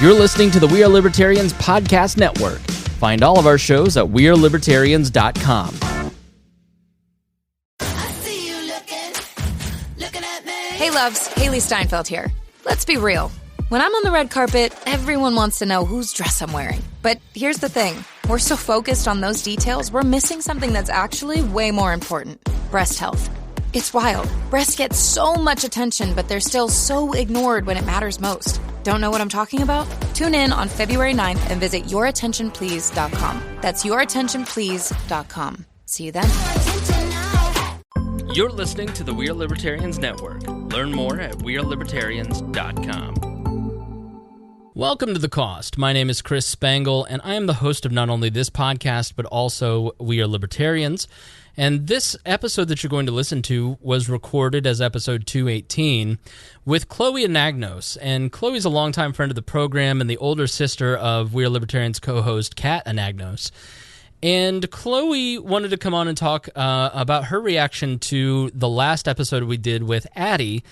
You're listening to the We Are Libertarians Podcast Network. Find all of our shows at wearelibertarians.com. Hey loves, Haley Steinfeld here. Let's be real. When I'm on the red carpet, everyone wants to know whose dress I'm wearing. But here's the thing. We're so focused on those details, we're missing something that's actually way more important. Breast health. It's wild. Breasts get so much attention, but they're still so ignored when it matters most. Don't know what I'm talking about? Tune in on February 9th and visit yourattentionplease.com. That's yourattentionplease.com. See you then. You're listening to the We Are Libertarians Network. Learn more at wearelibertarians.com. Welcome to The Cost. My name is Chris Spangle, and I am the host of not only this podcast, but also We Are Libertarians. And this episode that you're going to listen to was recorded as episode 218 with Chloe Anagnos. And Chloe's a longtime friend of the program and the older sister of We Are Libertarians co-host Kat Anagnos. And Chloe wanted to come on and talk about her reaction to the last episode we did with Addie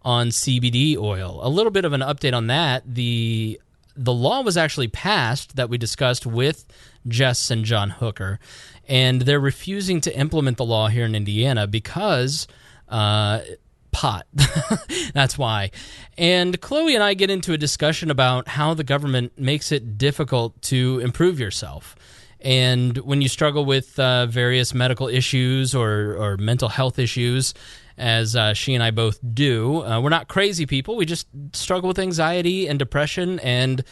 on CBD oil. A little bit of an update on that. The law was actually passed that we discussed with Jess and John Hooker, and they're refusing to implement the law here in Indiana because pot. That's why. And Chloe and I get into a discussion about how the government makes it difficult to improve yourself. And when you struggle with various medical issues or mental health issues, as she and I both do, we're not crazy people. We just struggle with anxiety and depression, and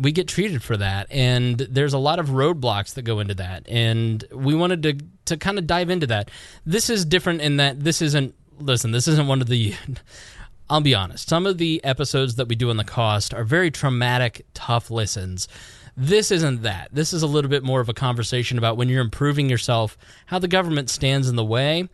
we get treated for that. And there's a lot of roadblocks that go into that. And we wanted to kind of dive into that. This is different in that this isn't one of the... I'll be honest. Some of the episodes that we do on The Cost are very traumatic, tough listens. This isn't that. This is a little bit more of a conversation about when you're improving yourself, how the government stands in the way,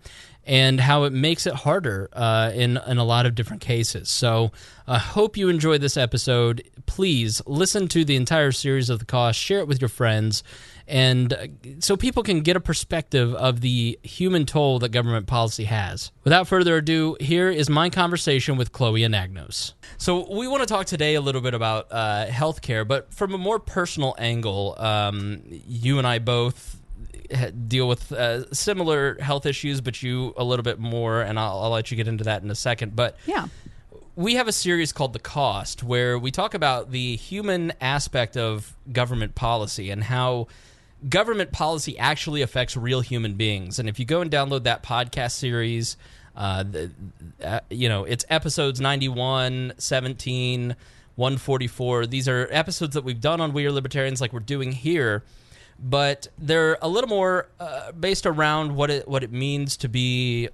and how it makes it harder in a lot of different cases. So I hope you enjoy this episode. Please listen to the entire series of The Cost, share it with your friends, and so people can get a perspective of the human toll that government policy has. Without further ado, here is my conversation with Chloe Anagnos. So we want to talk today a little bit about healthcare, but from a more personal angle. You and I both deal with similar health issues, but you a little bit more, and I'll let you get into that in a second. But yeah, we have a series called The Cost, where we talk about the human aspect of government policy and how government policy actually affects real human beings. And if you go and download that podcast series, it's episodes 91, 17, 144. These are episodes that we've done on We Are Libertarians like we're doing here, but they're a little more based around what it means to be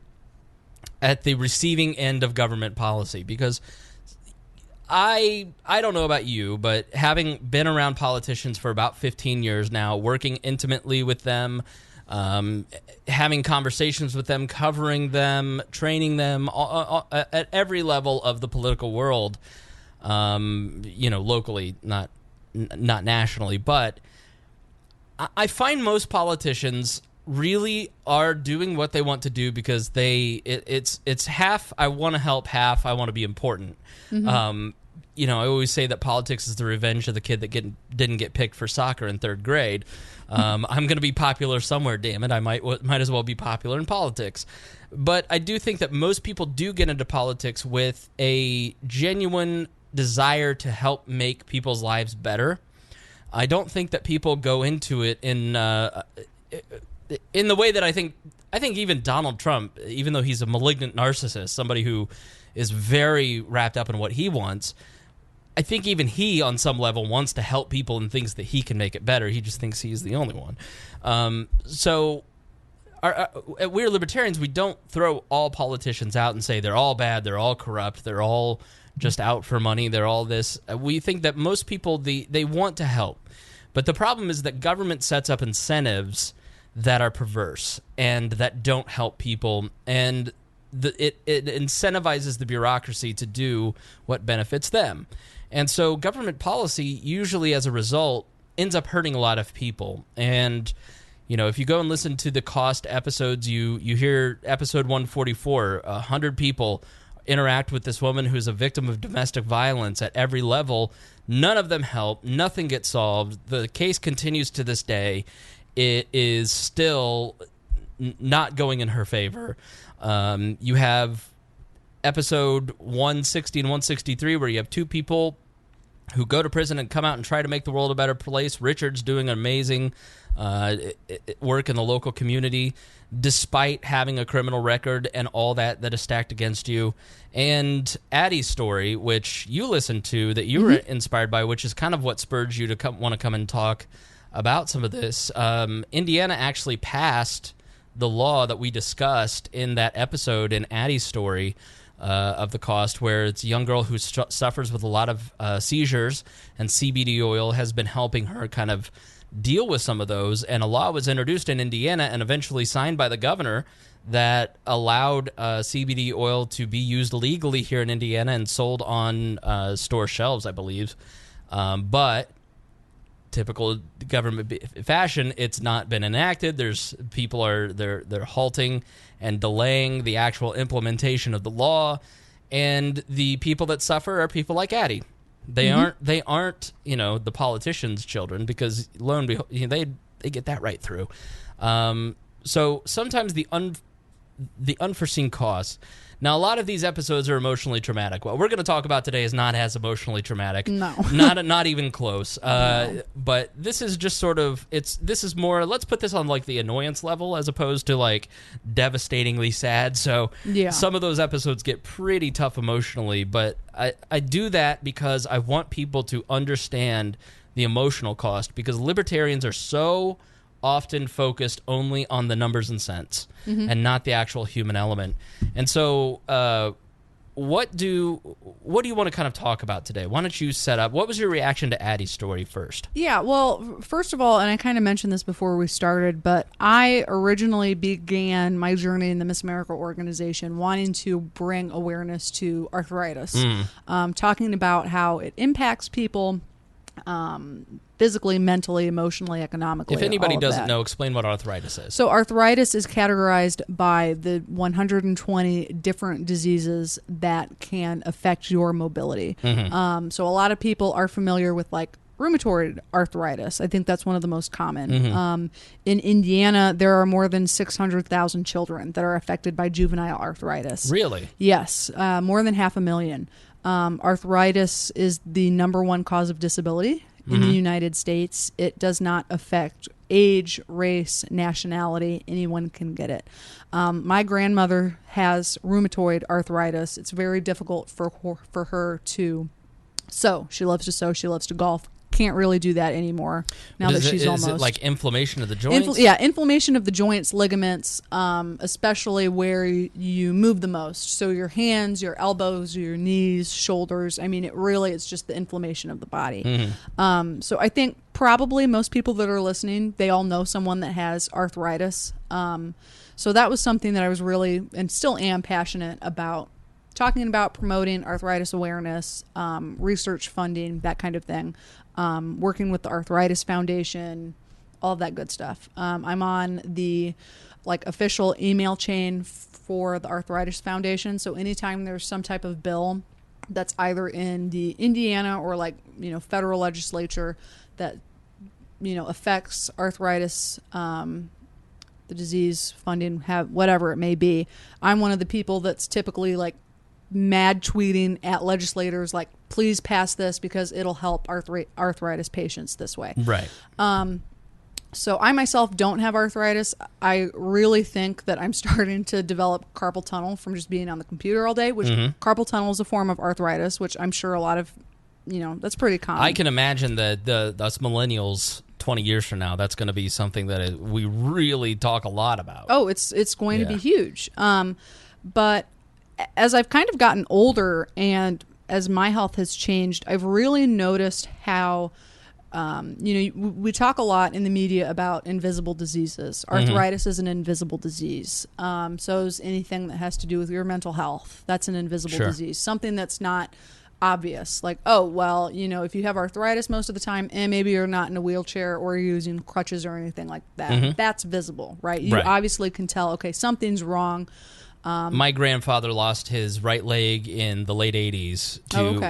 at the receiving end of government policy. Because I don't know about you, but having been around politicians for about 15 years now, working intimately with them, having conversations with them, covering them, training them at every level of the political world, locally, not nationally, but I find most politicians really are doing what they want to do because it's half I want to help, half I want to be important. Mm-hmm. I always say that politics is the revenge of the kid that didn't get picked for soccer in third grade. I'm going to be popular somewhere, damn it. I might as well be popular in politics. But I do think that most people do get into politics with a genuine desire to help make people's lives better. I don't think that people go into it in the way that I think even Donald Trump, even though he's a malignant narcissist, somebody who is very wrapped up in what he wants, I think even he, on some level, wants to help people and thinks that he can make it better. He just thinks he's the only one. At We Are Libertarians, we don't throw all politicians out and say they're all bad, they're all corrupt, they're all just out for money, they're all this. We think that most people, they want to help. But the problem is that government sets up incentives that are perverse and that don't help people, and it incentivizes the bureaucracy to do what benefits them. And so government policy, usually as a result, ends up hurting a lot of people. And if you go and listen to the Cost episodes, you hear episode 144, 100 people interact with this woman who's a victim of domestic violence at every level. None of them help. Nothing gets solved. The case continues to this day. It is still not going in her favor. You have episode 160 and 163 where you have two people who go to prison and come out and try to make the world a better place. Richard's doing amazing work in the local community despite having a criminal record and all that is stacked against you. And Addie's story, which you listened to, that you were inspired by, which is kind of what spurred you to want to come and talk about some of this. Indiana actually passed the law that we discussed in that episode in Addie's story of the cost, where it's a young girl who suffers with a lot of seizures, and CBD oil has been helping her kind of deal with some of those. And a law was introduced in Indiana and eventually signed by the governor that allowed CBD oil to be used legally here in Indiana and sold on store shelves, I believe. But typical government fashion, it's not been enacted. They're halting and delaying the actual implementation of the law, and the people that suffer are people like Addie. They aren't the politicians' children, because lo and behold, they get that right through. So sometimes the unforeseen costs. Now, a lot of these episodes are emotionally traumatic. What we're going to talk about today is not as emotionally traumatic. No. not even close. No. But this is just sort of, this is more, let's put this on like the annoyance level as opposed to like devastatingly sad. So some of those episodes get pretty tough emotionally, but I do that because I want people to understand the emotional cost, because libertarians are so often focused only on the numbers and cents and not the actual human element. And so what do you want to kind of talk about today? Why don't you set up, what was your reaction to Addie's story first? Yeah, well, first of all, and I kind of mentioned this before we started, but I originally began my journey in the Miss America organization wanting to bring awareness to arthritis, talking about how it impacts people physically, mentally, emotionally, economically. If anybody doesn't know, explain what arthritis is. So arthritis is categorized by the 120 different diseases that can affect your mobility. So a lot of people are familiar with like rheumatoid arthritis. I think that's one of the most common. In Indiana, there are more than 600,000 children that are affected by juvenile arthritis. Really? Yes, more than 500,000. Arthritis is the #1 cause of disability in the United States. It does not affect age, race, nationality. Anyone can get it. My grandmother has rheumatoid arthritis. It's very difficult for her to sew. She loves to sew. She loves to golf. Can't really do that anymore now that she's almost. Is it like inflammation of the joints? Inflammation of the joints, ligaments, especially where you move the most. So your hands, your elbows, your knees, shoulders. I mean, it's just the inflammation of the body. So I think probably most people that are listening, they all know someone that has arthritis. So that was something that I was really, and still am, passionate about. Talking about promoting arthritis awareness, research funding, that kind of thing. Working with the Arthritis Foundation, all of that good stuff. I'm on the official email chain for the Arthritis Foundation. So anytime there's some type of bill that's either in the Indiana or federal legislature that affects arthritis, the disease funding, whatever it may be, I'm one of the people that's typically mad tweeting at legislators please pass this because it'll help arthritis patients this way. Right. So I myself don't have arthritis. I really think that I'm starting to develop carpal tunnel from just being on the computer all day, which carpal tunnel is a form of arthritis, which I'm sure a lot of, that's pretty common. I can imagine that us millennials 20 years from now, that's going to be something that we really talk a lot about. Oh, it's going to be huge. But as I've kind of gotten older and as my health has changed, I've really noticed how, we talk a lot in the media about invisible diseases. Arthritis is an invisible disease. So is anything that has to do with your mental health. That's an invisible disease. Something that's not obvious. If you have arthritis most of the time, and maybe you're not in a wheelchair or you're using crutches or anything like that, that's visible, right? You obviously can tell, okay, something's wrong. My grandfather lost his right leg in the late 80s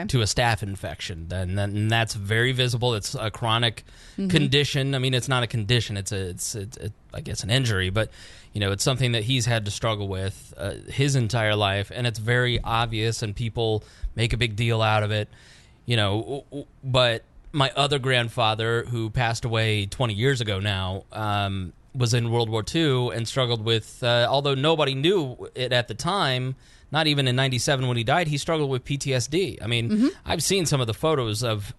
to a staph infection, and that's very visible. It's a chronic condition. I mean, it's not a condition. It's I guess an injury, but it's something that he's had to struggle with his entire life, and it's very obvious, and people make a big deal out of it. But my other grandfather, who passed away 20 years ago now, was in World War II and struggled with, although nobody knew it at the time, not even in 97 when he died, he struggled with PTSD. I mean, I've seen some of the photos of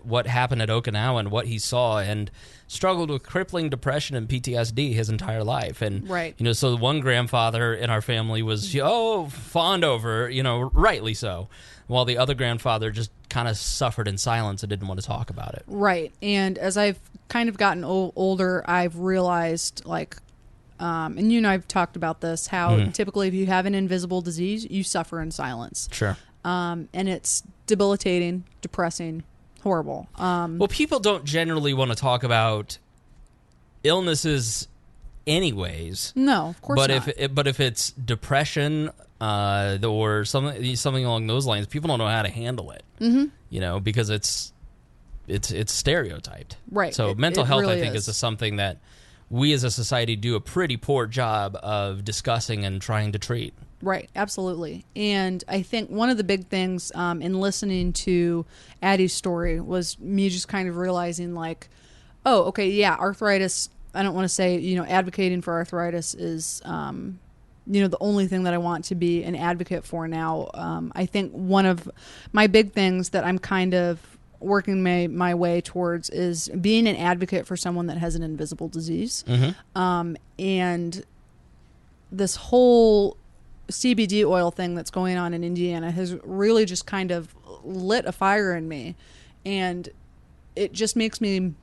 what happened at Okinawa and what he saw, and struggled with crippling depression and PTSD his entire life. And, so one grandfather in our family was, fawned over, rightly so, while the other grandfather just kind of suffered in silence and didn't want to talk about it. Right. And as I've kind of gotten older, I've realized, and I've talked about this, how typically if you have an invisible disease, you suffer in silence. Sure. And it's debilitating, depressing, horrible. Well, people don't generally want to talk about illnesses anyways. No, of course not. But if it's depression or something along those lines, people don't know how to handle it. Because it's stereotyped. Right. So mental health, really I think, is something that we as a society do a pretty poor job of discussing and trying to treat. Right, absolutely. And I think one of the big things in listening to Addie's story was me just kind of realizing, arthritis, I don't want to say, advocating for arthritis is, the only thing that I want to be an advocate for now. I think one of my big things that I'm kind of working my way towards is being an advocate for someone that has an invisible disease. And this whole CBD oil thing that's going on in Indiana has really just kind of lit a fire in me. And it just makes me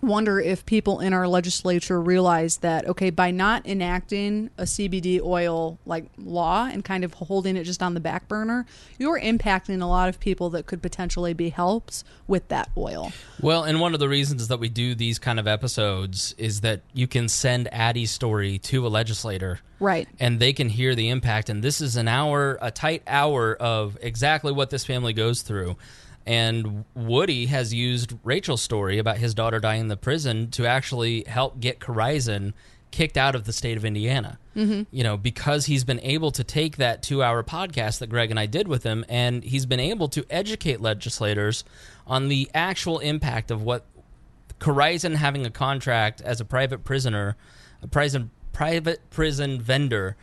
wonder if people in our legislature realize that, okay, by not enacting a CBD oil law and kind of holding it just on the back burner, you're impacting a lot of people that could potentially be helped with that oil. Well, and one of the reasons that we do these kind of episodes is that you can send Addie's story to a legislator. Right. And they can hear the impact. And this is a tight hour of exactly what this family goes through. And Woody has used Rachel's story about his daughter dying in the prison to actually help get Corizon kicked out of the state of Indiana. Because he's been able to take that 2-hour podcast that Greg and I did with him, and he's been able to educate legislators on the actual impact of what Corizon having a contract as a private prisoner, private prison vendor,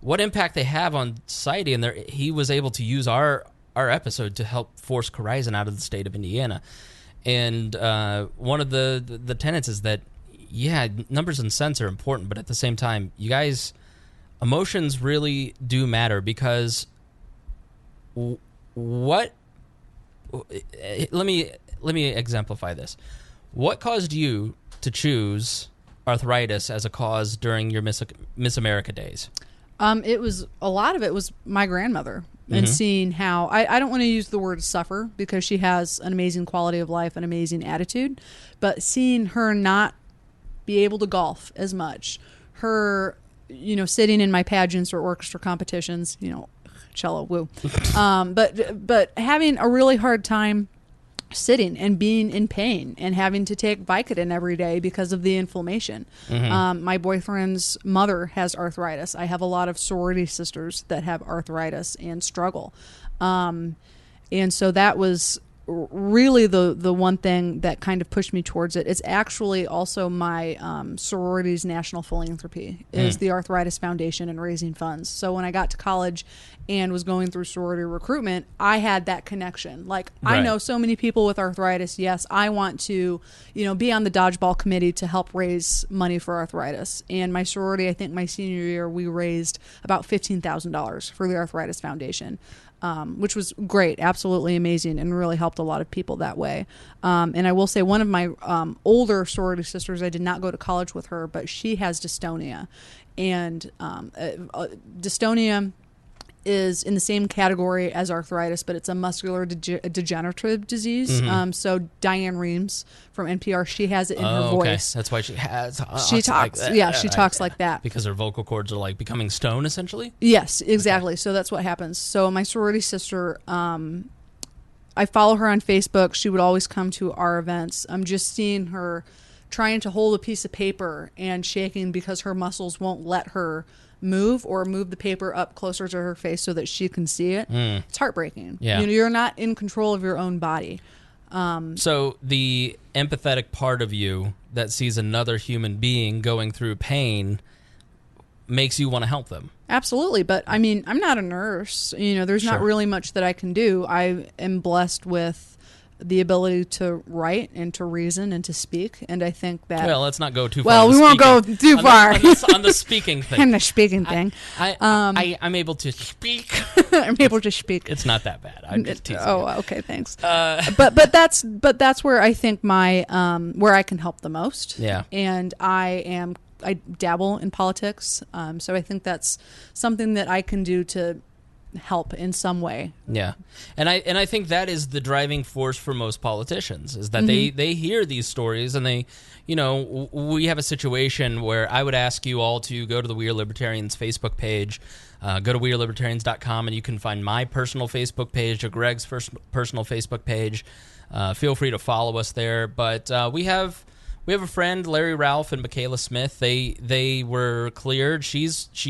what impact they have on society. And he was able to use our episode to help force Corizon out of the state of Indiana. And one of the tenets is that, numbers and cents are important, but at the same time, you guys, emotions really do matter, because let me exemplify this. What caused you to choose arthritis as a cause during your Miss America days? A lot of it was my grandmother. And seeing how, I don't want to use the word suffer, because she has an amazing quality of life, an amazing attitude, but seeing her not be able to golf as much, her, sitting in my pageants or orchestra competitions, cello, woo, but having a really hard time sitting and being in pain and having to take Vicodin every day because of the inflammation. My boyfriend's mother has arthritis. I have a lot of sorority sisters that have arthritis and struggle. And so that was really the one thing that kind of pushed me towards it. It's actually also my sorority's national philanthropy is the Arthritis Foundation and raising funds. So when I got to college and was going through sorority recruitment, I had that connection. I know so many people with arthritis. Yes, I want to, be on the dodgeball committee to help raise money for arthritis. And my sorority, I think my senior year, we raised about $15,000 for the Arthritis Foundation. Which was great, absolutely amazing, and really helped a lot of people that way. And I will say one of my older sorority sisters, I did not go to college with her, but she has dystonia. And dystonia is in the same category as arthritis, but it's a muscular degenerative disease. So Diane Reams from NPR, she has it in her voice. That's why she has. She talks. Like Yeah, she talks like that because her vocal cords are like becoming stone, essentially. Yes, exactly. Okay. So that's what happens. So my sorority sister, I follow her on Facebook. She would always come to our events. I'm just seeing her trying to hold a piece of paper and shaking because her muscles won't let her move the paper up closer to her face so that she can see it. It's heartbreaking. Yeah. You're not in control of your own body. So the empathetic part of you that sees another human being going through pain makes you want to help them. Absolutely. But I mean, I'm not a nurse. There's not really much that I can do. I am blessed with the ability to write and to reason and to speak, and I think that... Well, let's not go too far. Well, we won't go too far. On the speaking thing. On the speaking thing. I'm able to speak. I'm able to speak. It's not that bad. I'm just teasing. Okay, thanks. But that's where I think where I can help the most. Yeah. And I dabble in politics, so I think that's something that I can do to help in some way. Yeah. And I think that is the driving force for most politicians, is that they hear these stories and they, we have a situation where I would ask you all to go to the We Are Libertarians Facebook page, go to wearelibertarians.com, and you can find my personal Facebook page or Greg's personal Facebook page. Feel free to follow us there. But we have a friend, Larry Ralph and Michaela Smith. They were cleared. She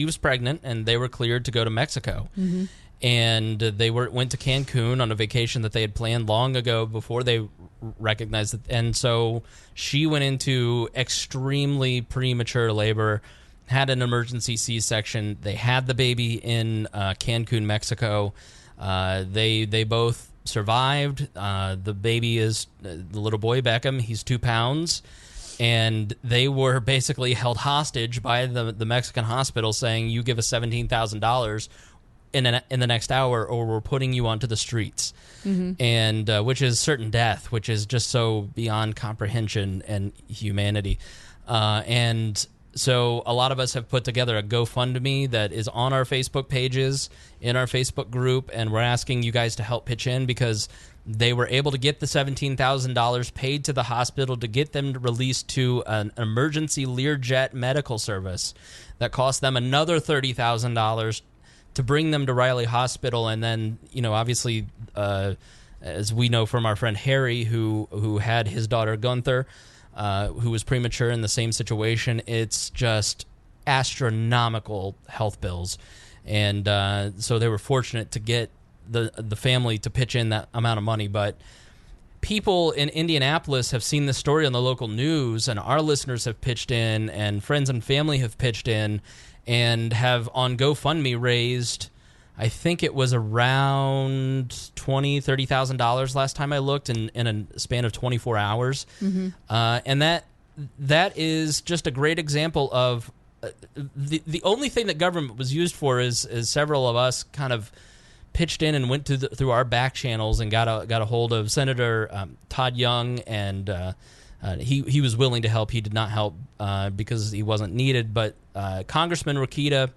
was pregnant, and they were cleared to go to Mexico. And they went to Cancun on a vacation that they had planned long ago before they recognized it. And so she went into extremely premature labor, had an emergency C-section. They had the baby in Cancun, Mexico. They both survived. The baby is the little boy, Beckham. He's 2 pounds. And they were basically held hostage by the Mexican hospital, saying, you give us $17,000 in the next hour or we're putting you onto the streets. And which is certain death, which is just so beyond comprehension and humanity. And so a lot of us have put together a GoFundMe that is on our Facebook pages, in our Facebook group, and we're asking you guys to help pitch in because they were able to get the $17,000 paid to the hospital to get them released to an emergency Learjet medical service that cost them another $30,000 to bring them to Riley Hospital. And then, obviously, as we know from our friend Harry, who had his daughter Gunther, who was premature in the same situation, it's just astronomical health bills. And so they were fortunate to get the family to pitch in that amount of money. But people in Indianapolis have seen this story on the local news, and our listeners have pitched in, and friends and family have pitched in, and have on GoFundMe raised, I think it was around $20,000-$30,000 last time I looked in a span of 24 hours. And that is just a great example of the only thing that government was used for is several of us kind of pitched in and went through our back channels and got a hold of Senator Todd Young, and he was willing to help. He did not help because he wasn't needed, but Congressman Rokita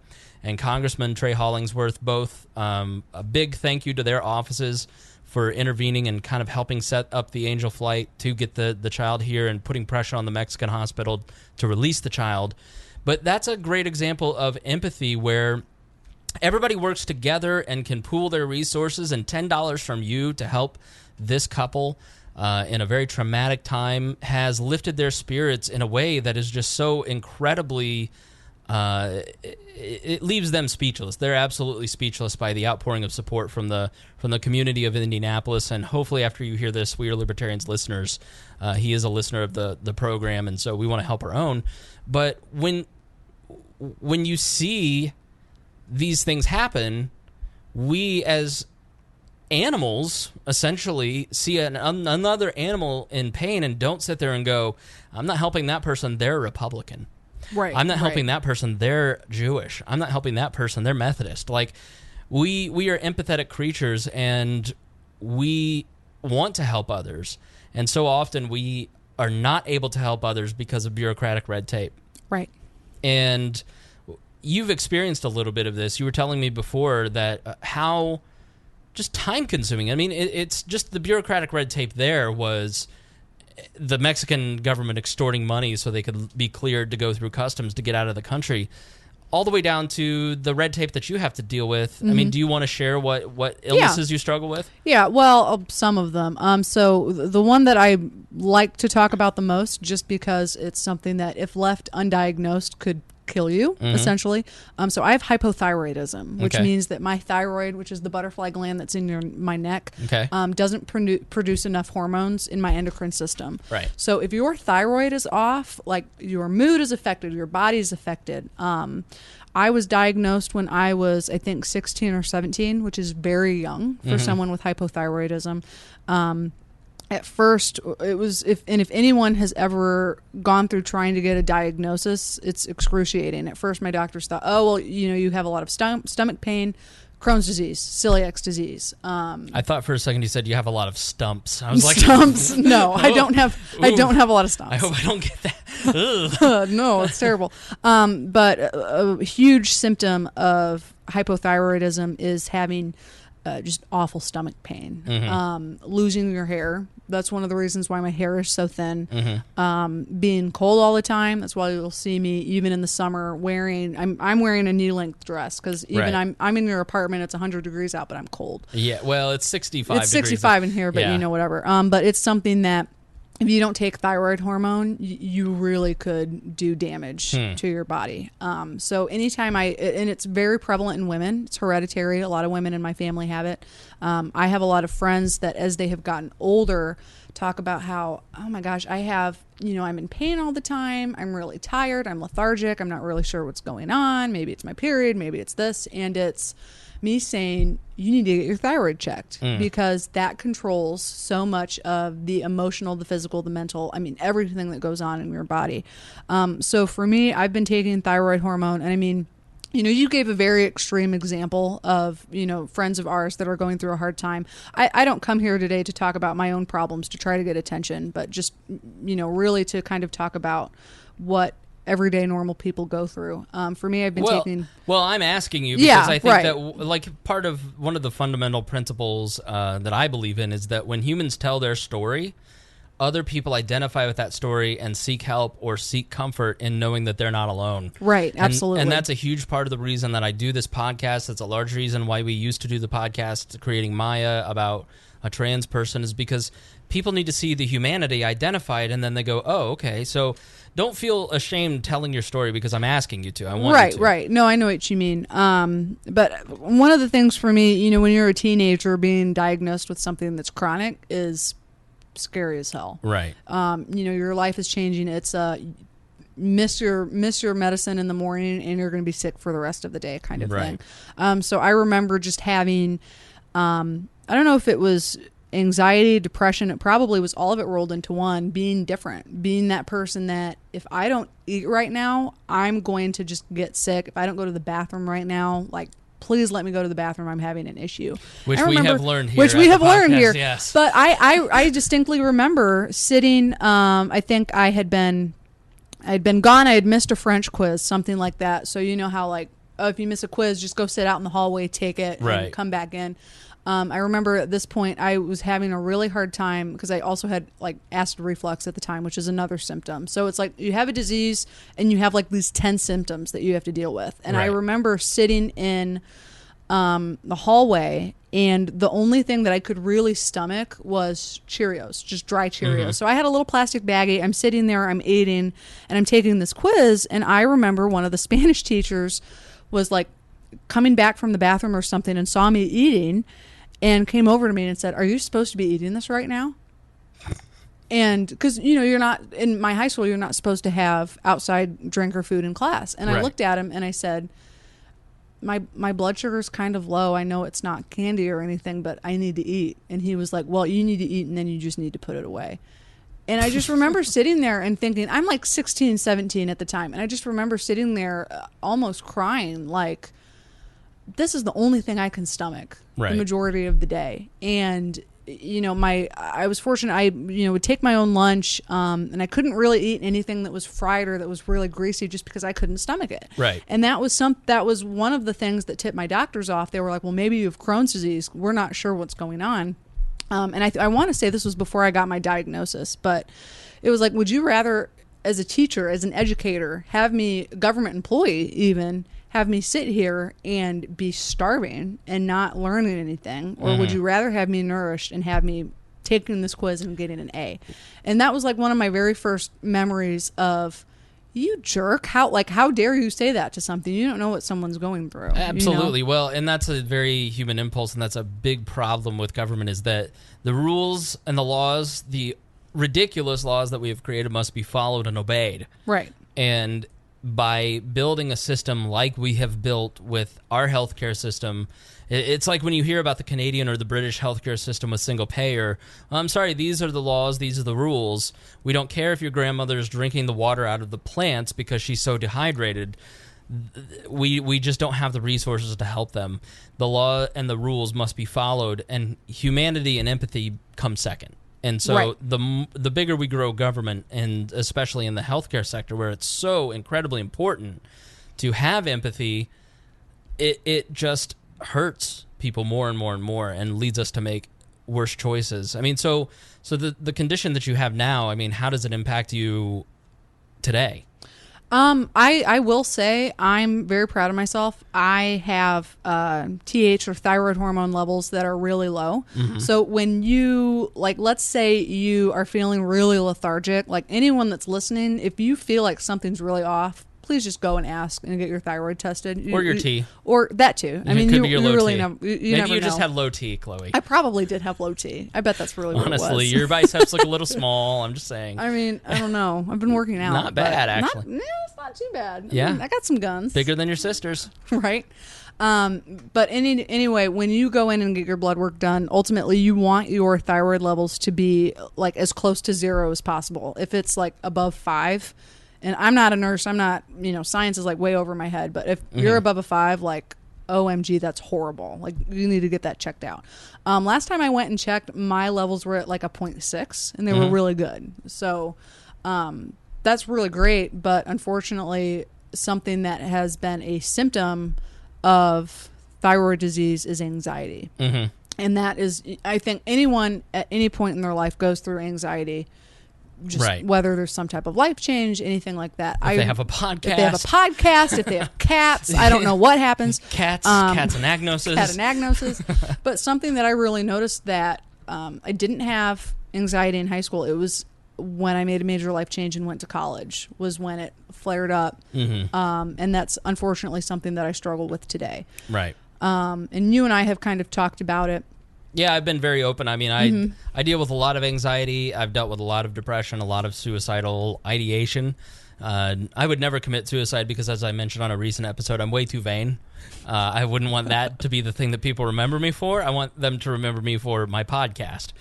and Congressman Trey Hollingsworth, both a big thank you to their offices for intervening and kind of helping set up the Angel flight to get the child here and putting pressure on the Mexican hospital to release the child. But that's a great example of empathy where everybody works together and can pool their resources, and $10 from you to help this couple in a very traumatic time has lifted their spirits in a way that is just so incredibly... it leaves them speechless. They're absolutely speechless by the outpouring of support from the community of Indianapolis. And hopefully after you hear this, We Are Libertarians listeners, he is a listener of the program, and so we want to help our own. But when you see these things happen, we as animals essentially see another animal in pain and don't sit there and go, I'm not helping that person, they're Republican. Right. I'm not helping that person, they're Jewish. I'm not helping that person, they're Methodist. Like, we are empathetic creatures, and we want to help others. And so often we are not able to help others because of bureaucratic red tape. Right. And, you've experienced a little bit of this. You were telling me before that how just time-consuming. I mean, it's just the bureaucratic red tape there was the Mexican government extorting money so they could be cleared to go through customs to get out of the country, all the way down to the red tape that you have to deal with. I mean, do you want to share what illnesses you struggle with? Yeah, well, some of them. So the one that I like to talk about the most, just because it's something that if left undiagnosed could kill you, essentially. So I have hypothyroidism, which means that my thyroid, which is the butterfly gland that's in my neck, doesn't produce enough hormones in my endocrine system. Right. So if your thyroid is off, like your mood is affected, your body is affected. I was diagnosed when I was, I think, 16 or 17, which is very young for someone with hypothyroidism. At first, it was if anyone has ever gone through trying to get a diagnosis, it's excruciating. At first, my doctors thought, oh, well, you have a lot of stomach pain, Crohn's disease, celiac disease. I thought for a second you said you have a lot of stumps. I was like, stumps? No, I don't have a lot of stumps. I hope I don't get that. No, it's terrible. But a huge symptom of hypothyroidism is having just awful stomach pain. Losing your hair. That's one of the reasons why my hair is so thin. Being cold all the time. That's why you'll see me even in the summer wearing. I'm wearing a knee-length dress because even I'm in your apartment. It's 100 degrees out, but I'm cold. Yeah, well, it's 65. It's 65 in here, but whatever. But it's something that if you don't take thyroid hormone, you really could do damage to your body. So anytime and it's very prevalent in women. It's hereditary. A lot of women in my family have it. I have a lot of friends that as they have gotten older talk about how, oh my gosh, I'm in pain all the time. I'm really tired. I'm lethargic. I'm not really sure what's going on. Maybe it's my period. Maybe it's this. And it's me saying, you need to get your thyroid checked because that controls so much of the emotional, the physical, the mental, everything that goes on in your body. So for me, I've been taking thyroid hormone, and I mean, you gave a very extreme example of, friends of ours that are going through a hard time. I don't come here today to talk about my own problems to try to get attention, but just, really to kind of talk about what everyday normal people go through. For me, I've been taking... Well, I'm asking you because I think that part of one of the fundamental principles that I believe in is that when humans tell their story, other people identify with that story and seek help or seek comfort in knowing that they're not alone. Right, absolutely. And that's a huge part of the reason that I do this podcast. That's a large reason why we used to do the podcast, Creating Maya, about a trans person, is because people need to see the humanity identified, and then they go, oh, okay, so don't feel ashamed telling your story because I'm asking you to. I want you to. Right. No, I know what you mean. But one of the things for me, when you're a teenager, being diagnosed with something that's chronic is scary as hell. Right. Your life is changing. It's miss your medicine in the morning and you're going to be sick for the rest of the day kind of thing. So I remember just having, I don't know if it was anxiety, depression, it probably was all of it rolled into one, being different, being that person that if I don't eat right now, I'm going to just get sick. If I don't go to the bathroom right now, like, please let me go to the bathroom. I'm having an issue. Which we have learned here. Yes. But I distinctly remember sitting, I think I had been gone. I had missed a French quiz, something like that. So you know how if you miss a quiz, just go sit out in the hallway, take it, and come back in. I remember at this point I was having a really hard time because I also had acid reflux at the time, which is another symptom. So it's like you have a disease and you have these 10 symptoms that you have to deal with. And I remember sitting in the hallway, and the only thing that I could really stomach was Cheerios, just dry Cheerios. So I had a little plastic baggie. I'm sitting there, I'm eating, and I'm taking this quiz. And I remember one of the Spanish teachers was coming back from the bathroom or something and saw me eating and came over to me and said, "Are you supposed to be eating this right now?" And because, you're not, in my high school, you're not supposed to have outside drink or food in class. And I looked at him and I said, my blood sugar's kind of low. I know it's not candy or anything, but I need to eat. And he was like, well, you need to eat and then you just need to put it away. And I just remember sitting there and thinking, I'm 16, 17 at the time. And I just remember sitting there almost crying, this is the only thing I can stomach the majority of the day. And I was fortunate. I would take my own lunch, and I couldn't really eat anything that was fried or that was really greasy, just because I couldn't stomach it. Right. And that was one of the things that tipped my doctors off. They were like, "Well, maybe you have Crohn's disease. We're not sure what's going on." And I want to say this was before I got my diagnosis, but it was like, would you rather, as a teacher, as an educator, have me, government employee even, have me sit here and be starving and not learning anything, or would you rather have me nourished and have me taking this quiz and getting an A? And that was like one of my very first memories of, you jerk, how dare you say that to something? You don't know what someone's going through. Absolutely. Well, and that's a very human impulse, and that's a big problem with government, is that the rules and the laws, the ridiculous laws that we have created, must be followed and obeyed. Right. And by building a system like we have built with our healthcare system, it's like when you hear about the Canadian or the British healthcare system with single payer. I'm sorry, these are the laws, these are the rules. We don't care if your grandmother is drinking the water out of the plants because she's so dehydrated. We just don't have the resources to help them. The law and the rules must be followed, and humanity and empathy come second. And so right. the bigger we grow government, and especially in the healthcare sector where it's so incredibly important to have empathy, it just hurts people more and more and more, and leads us to make worse choices. I mean, so the condition that you have now, I mean, how does it impact you today? I will say I'm very proud of myself. I have TH, or thyroid hormone, levels that are really low. Mm-hmm. So when you, like, let's say you are feeling really lethargic, like anyone that's listening, if you feel like something's really off, please just go and ask and get your thyroid tested. Or your T. Or that too. I mean, it could you, be your you low really T. know. Maybe never you just know. have low T, Chloe. I probably did have low T. I bet that's really what Honestly, it was. your biceps look a little small. I'm just saying. I mean, I don't know. I've been working out. Not bad, actually. It's not too bad. Yeah. I mean, I got some guns. Bigger than your sister's. Right. But anyway, when you go in and get your blood work done, ultimately you want your thyroid levels to be like as close to 0 as possible. If it's like above 5, and I'm not a nurse, I'm not, science is like way over my head, but if you're above a 5, like, OMG, that's horrible. Like, you need to get that checked out. Last time I went and checked, my levels were at like a 0.6, and they were really good. So, that's really great, but unfortunately, something that has been a symptom of thyroid disease is anxiety. Mm-hmm. And that is, I think anyone at any point in their life goes through anxiety. Just right. Whether there's some type of life change, anything like that. If they have a podcast. If they have cats, I don't know what happens. Cats Anagnoses. Cat Anagnoses. But something that I really noticed that I didn't have anxiety in high school. It was when I made a major life change and went to college was when it flared up. Mm-hmm. And that's unfortunately something that I struggle with today. Right. And you and I have kind of talked about it. Yeah, I've been very open. I mean, I deal with a lot of anxiety. I've dealt with a lot of depression, a lot of suicidal ideation. I would never commit suicide because, as I mentioned on a recent episode, I'm way too vain. I wouldn't want that to be the thing that people remember me for. I want them to remember me for my podcast.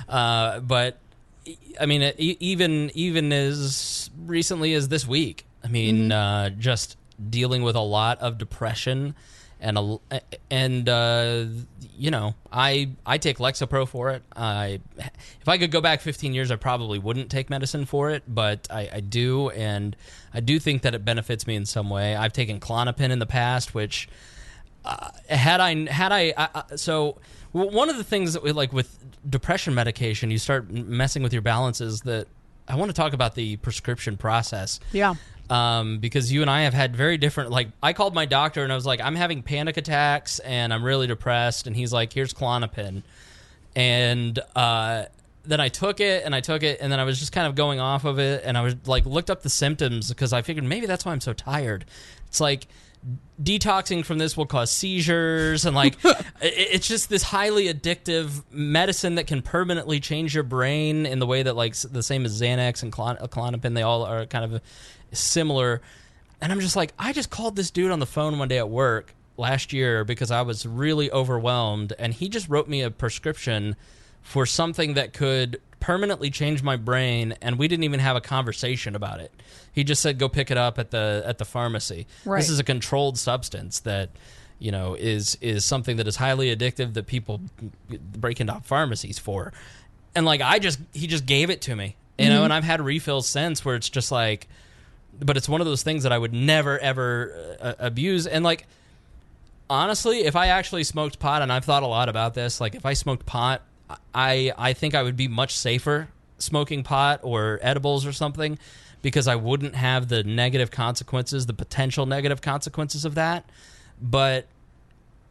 But, I mean, even as recently as this week, I mean, just dealing with a lot of depression. I take Lexapro for it. If I could go back 15 years, I probably wouldn't take medicine for it, but I do, and I do think that it benefits me in some way. I've taken Klonopin in the past, which so one of the things that with depression medication, you start messing with your balances. That I want to talk about the prescription process. Yeah. Because you and I have had very different, I called my doctor and I was like, I'm having panic attacks and I'm really depressed. And he's like, here's Klonopin. And then I took it and then I was just kind of going off of it. And I was looked up the symptoms because I figured maybe that's why I'm so tired. It's like detoxing from this will cause seizures. And it's just this highly addictive medicine that can permanently change your brain in the way that the same as Xanax and Klonopin, they all are kind of similar. And I'm just like, I just called this dude on the phone one day at work last year because I was really overwhelmed, and he just wrote me a prescription for something that could permanently change my brain, and we didn't even have a conversation about it. He just said, go pick it up at the pharmacy. Right. This is a controlled substance that is something that is highly addictive that people break into pharmacies for. And like he just gave it to me, and I've had refills since where it's just like, but it's one of those things that I would never ever abuse. And like, honestly, if I actually smoked pot, and I've thought a lot about this, like if I smoked pot, I think I would be much safer smoking pot or edibles or something, because I wouldn't have the negative consequences, the potential negative consequences of that. But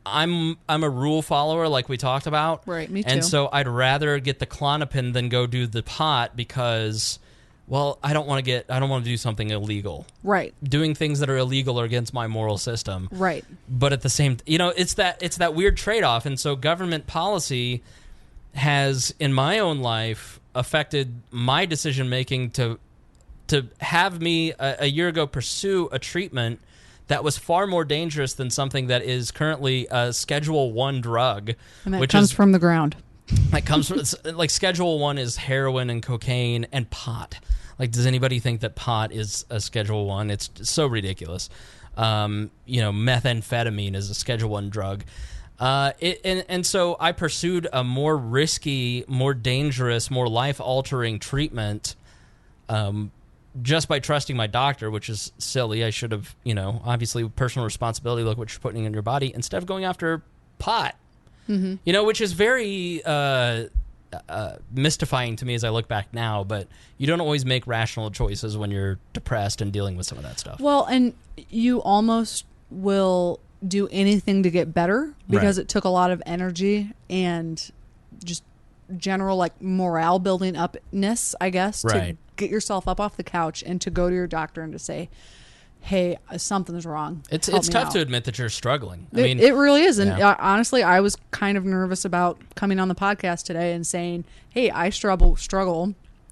I'm a rule follower, like we talked about. Right, me too. And so I'd rather get the Klonopin than go do the pot because, well, I don't want to do something illegal. Right. Doing things that are illegal are against my moral system. Right. But at the same, it's that weird trade-off. And so government policy has, in my own life, affected my decision making to have me a year ago pursue a treatment that was far more dangerous than something that is currently a Schedule 1 drug. And that comes from the ground. That comes from, like, Schedule 1 is heroin and cocaine and pot. Like, does anybody think that pot is a Schedule 1? It's so ridiculous. Methamphetamine is a Schedule 1 drug. And so I pursued a more risky, more dangerous, more life-altering treatment just by trusting my doctor, which is silly. I should have, obviously personal responsibility, look what you're putting in your body, instead of going after pot, which is very mystifying to me as I look back now, but you don't always make rational choices when you're depressed and dealing with some of that stuff. Well, and you almost will do anything to get better because it took a lot of energy and just general like morale building upness, I guess, to get yourself up off the couch and to go to your doctor and to say, hey, something's wrong. It's tough to admit that you're struggling. It really is. And honestly, I was kind of nervous about coming on the podcast today and saying, hey, I struggle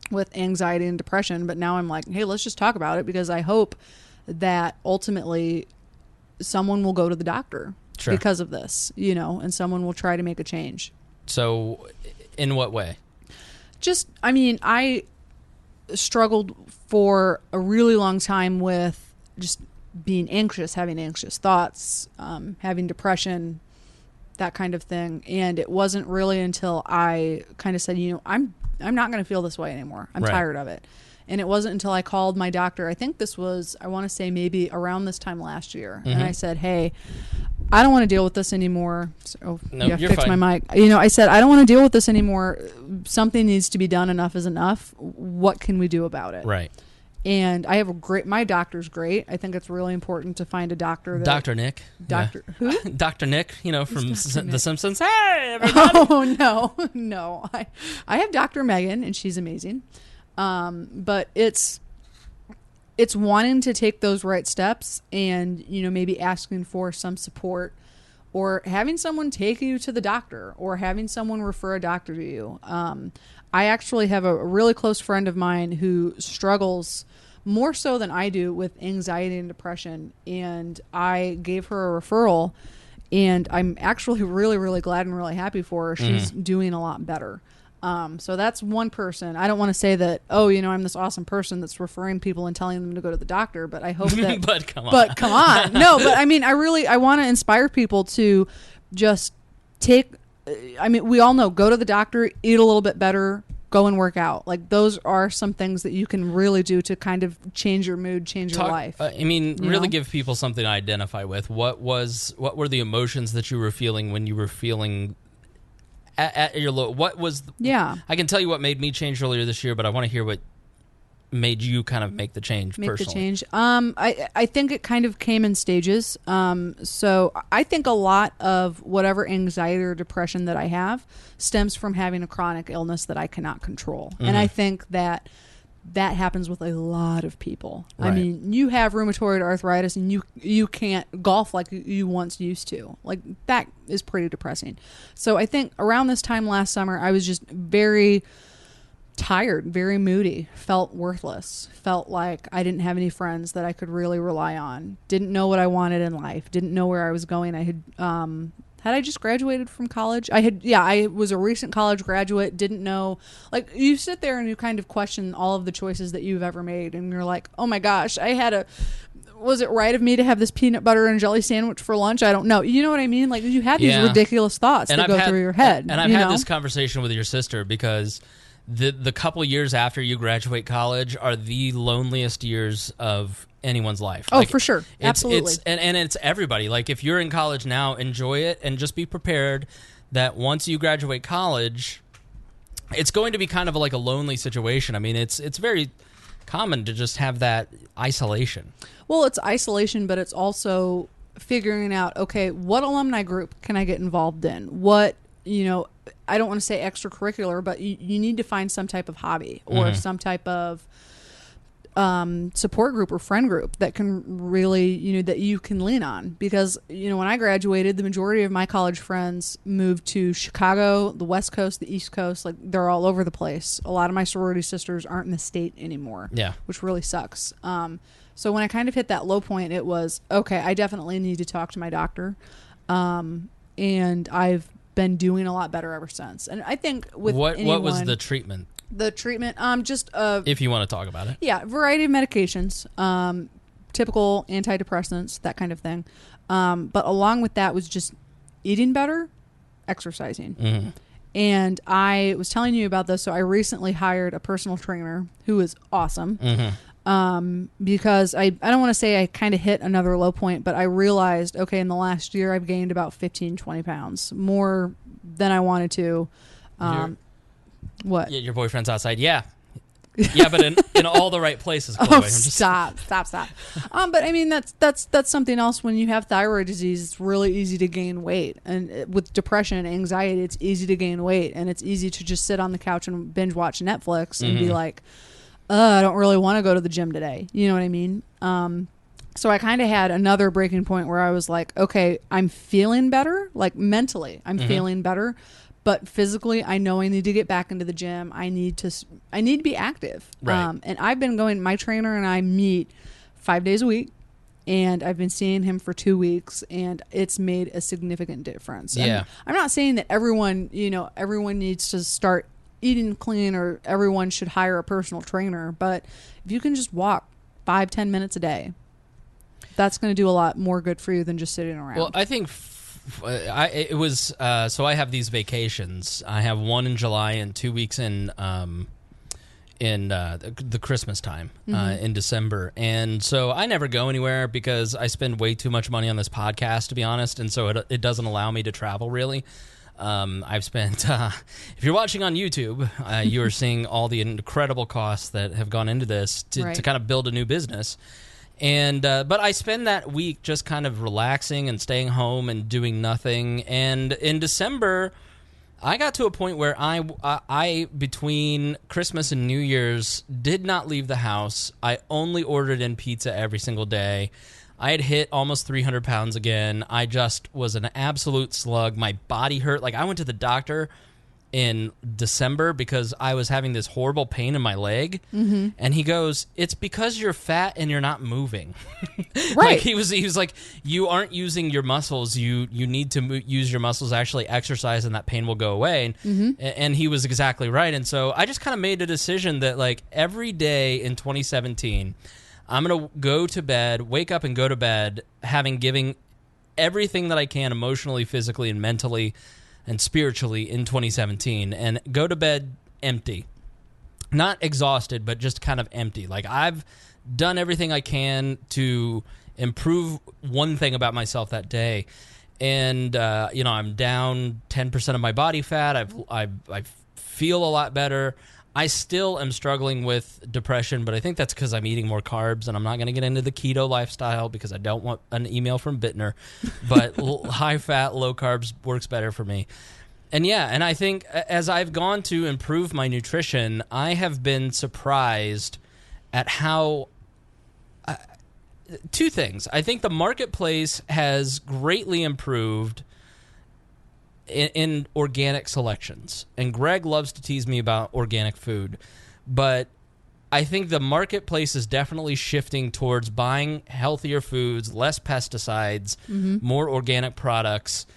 with anxiety and depression, but now I'm like, hey, let's just talk about it, because I hope that ultimately someone will go to the doctor because of this, and someone will try to make a change. So in what way? I struggled for a really long time with just being anxious, having anxious thoughts, having depression, that kind of thing. And it wasn't really until I kind of said, I'm not going to feel this way anymore. I'm tired of it. And it wasn't until I called my doctor, I think this was, I want to say maybe around this time last year. And I said, hey, I don't want to deal with this anymore. So, you're fix fine. my mic. I said, I don't want to deal with this anymore. Something needs to be done. Enough is enough. What can we do about it? Right. And I have my doctor's great. I think it's really important to find a doctor. Dr. Nick. Who? Dr. Nick, from Dr. The Nick? Simpsons. Hey, everybody. Oh, no. I have Dr. Megan, and she's amazing. But it's wanting to take those right steps and, maybe asking for some support, or having someone take you to the doctor, or having someone refer a doctor to you. I actually have a really close friend of mine who struggles more so than I do with anxiety and depression. And I gave her a referral, and I'm actually really, really glad and really happy for her. She's doing a lot better. So that's one person. I don't want to say that, I'm this awesome person that's referring people and telling them to go to the doctor, but I hope that, but come on. No, but I want to inspire people to just we all know, go to the doctor, eat a little bit better, go and work out. Like, those are some things that you can really do to kind of change your mood, change your life. Really give people something to identify with. What were the emotions that you were feeling when you were feeling at your low? What was I can tell you what made me change earlier this year, but I want to hear what made you kind of make the change personally. I think it kind of came in stages. So I think a lot of whatever anxiety or depression that I have stems from having a chronic illness that I cannot control. And I think that happens with a lot of people. Right. I mean, you have rheumatoid arthritis and you can't golf like you once used to. Like, that is pretty depressing. So I think around this time last summer, I was just very tired, very moody, felt worthless, felt like I didn't have any friends that I could really rely on, didn't know what I wanted in life, didn't know where I was going. I had I just graduated from college? I was a recent college graduate, didn't know, like, you sit there and you kind of question all of the choices that you've ever made, and you're like, oh my gosh, I had was it right of me to have this peanut butter and jelly sandwich for lunch? I don't know. You know what I mean? Like, you had these ridiculous thoughts that go through your head. And I've had this conversation with your sister because the couple years after you graduate college are the loneliest years of anyone's life. Oh, like, for sure. Absolutely. And it's everybody. Like, if you're in college now, enjoy it and just be prepared that once you graduate college, it's going to be kind of like a lonely situation. I mean, it's very common to just have that isolation. Well, it's isolation, but it's also figuring out, okay, what alumni group can I get involved in? What, I don't want to say extracurricular, but you need to find some type of hobby or some type of support group or friend group that can really, that you can lean on. Because, when I graduated, the majority of my college friends moved to Chicago, the West Coast, the East Coast. Like, they're all over the place. A lot of my sorority sisters aren't in the state anymore. Yeah. Which really sucks. So when I kind of hit that low point, it was, okay, I definitely need to talk to my doctor. And I've been doing a lot better ever sinse. And I think with what was the treatment? The treatment, just if you want to talk about it. Yeah, variety of medications, typical antidepressants, that kind of thing. But along with that was just eating better, exercising. Mm-hmm. And I was telling you about this, so I recently hired a personal trainer who is awesome. Mm-hmm. Because I don't want to say I kind of hit another low point, but I realized, okay, in the last year I've gained about 15, 20 pounds, more than I wanted to. What? Yeah, your boyfriend's outside. Yeah. Yeah, but in all the right places, Chloe. Oh, stop. But I mean, that's something else. When you have thyroid disease, it's really easy to gain weight. And with depression and anxiety, it's easy to gain weight. And it's easy to just sit on the couch and binge watch Netflix and be like, I don't really want to go to the gym today. You know what I mean? So I kind of had another breaking point where I was like, okay, I'm feeling better. Like, mentally, I'm feeling better. But physically, I know I need to get back into the gym. I need to be active. Right. And I've been going, my trainer and I meet 5 days a week, and I've been seeing him for 2 weeks, and it's made a significant difference. Yeah. And I'm not saying that everyone needs to start eating clean or everyone should hire a personal trainer, but if you can just walk 5-10 minutes a day, that's going to do a lot more good for you than just sitting around. Well, I think so I have these vacations. I have one in July and 2 weeks in the Christmas time, in December. And so I never go anywhere because I spend way too much money on this podcast, to be honest. And so it doesn't allow me to travel, really. I've spent, if you're watching on YouTube, you are seeing all the incredible costs that have gone into this to kind of build a new business. And but I spend that week just kind of relaxing and staying home and doing nothing. And in December, I got to a point where I between Christmas and New Year's did not leave the house. I only ordered in pizza every single day. I had hit almost 300 pounds again. I just was an absolute slug. My body hurt. Like, I went to the doctor in December because I was having this horrible pain in my leg, and he goes, "It's because you're fat and you're not moving." Right. Like, he was like, "You aren't using your muscles. You need to use your muscles, actually exercise, and that pain will go away." And he was exactly right. And so I just kind of made a decision that, like, every day in 2017, I'm going to go to bed, wake up and go to bed, having given everything that I can emotionally, physically, and mentally and spiritually in 2017, and go to bed empty. Not exhausted, but just kind of empty. Like, I've done everything I can to improve one thing about myself that day. And, I'm down 10% of my body fat. I feel a lot better. I still am struggling with depression, but I think that's because I'm eating more carbs, and I'm not going to get into the keto lifestyle because I don't want an email from Bittner. But high fat, low carbs works better for me. And and I think as I've gone to improve my nutrition, I have been surprised at how two things. I think the marketplace has greatly improved in organic selections. And Greg loves to tease me about organic food. But I think the marketplace is definitely shifting towards buying healthier foods, less pesticides, more organic products.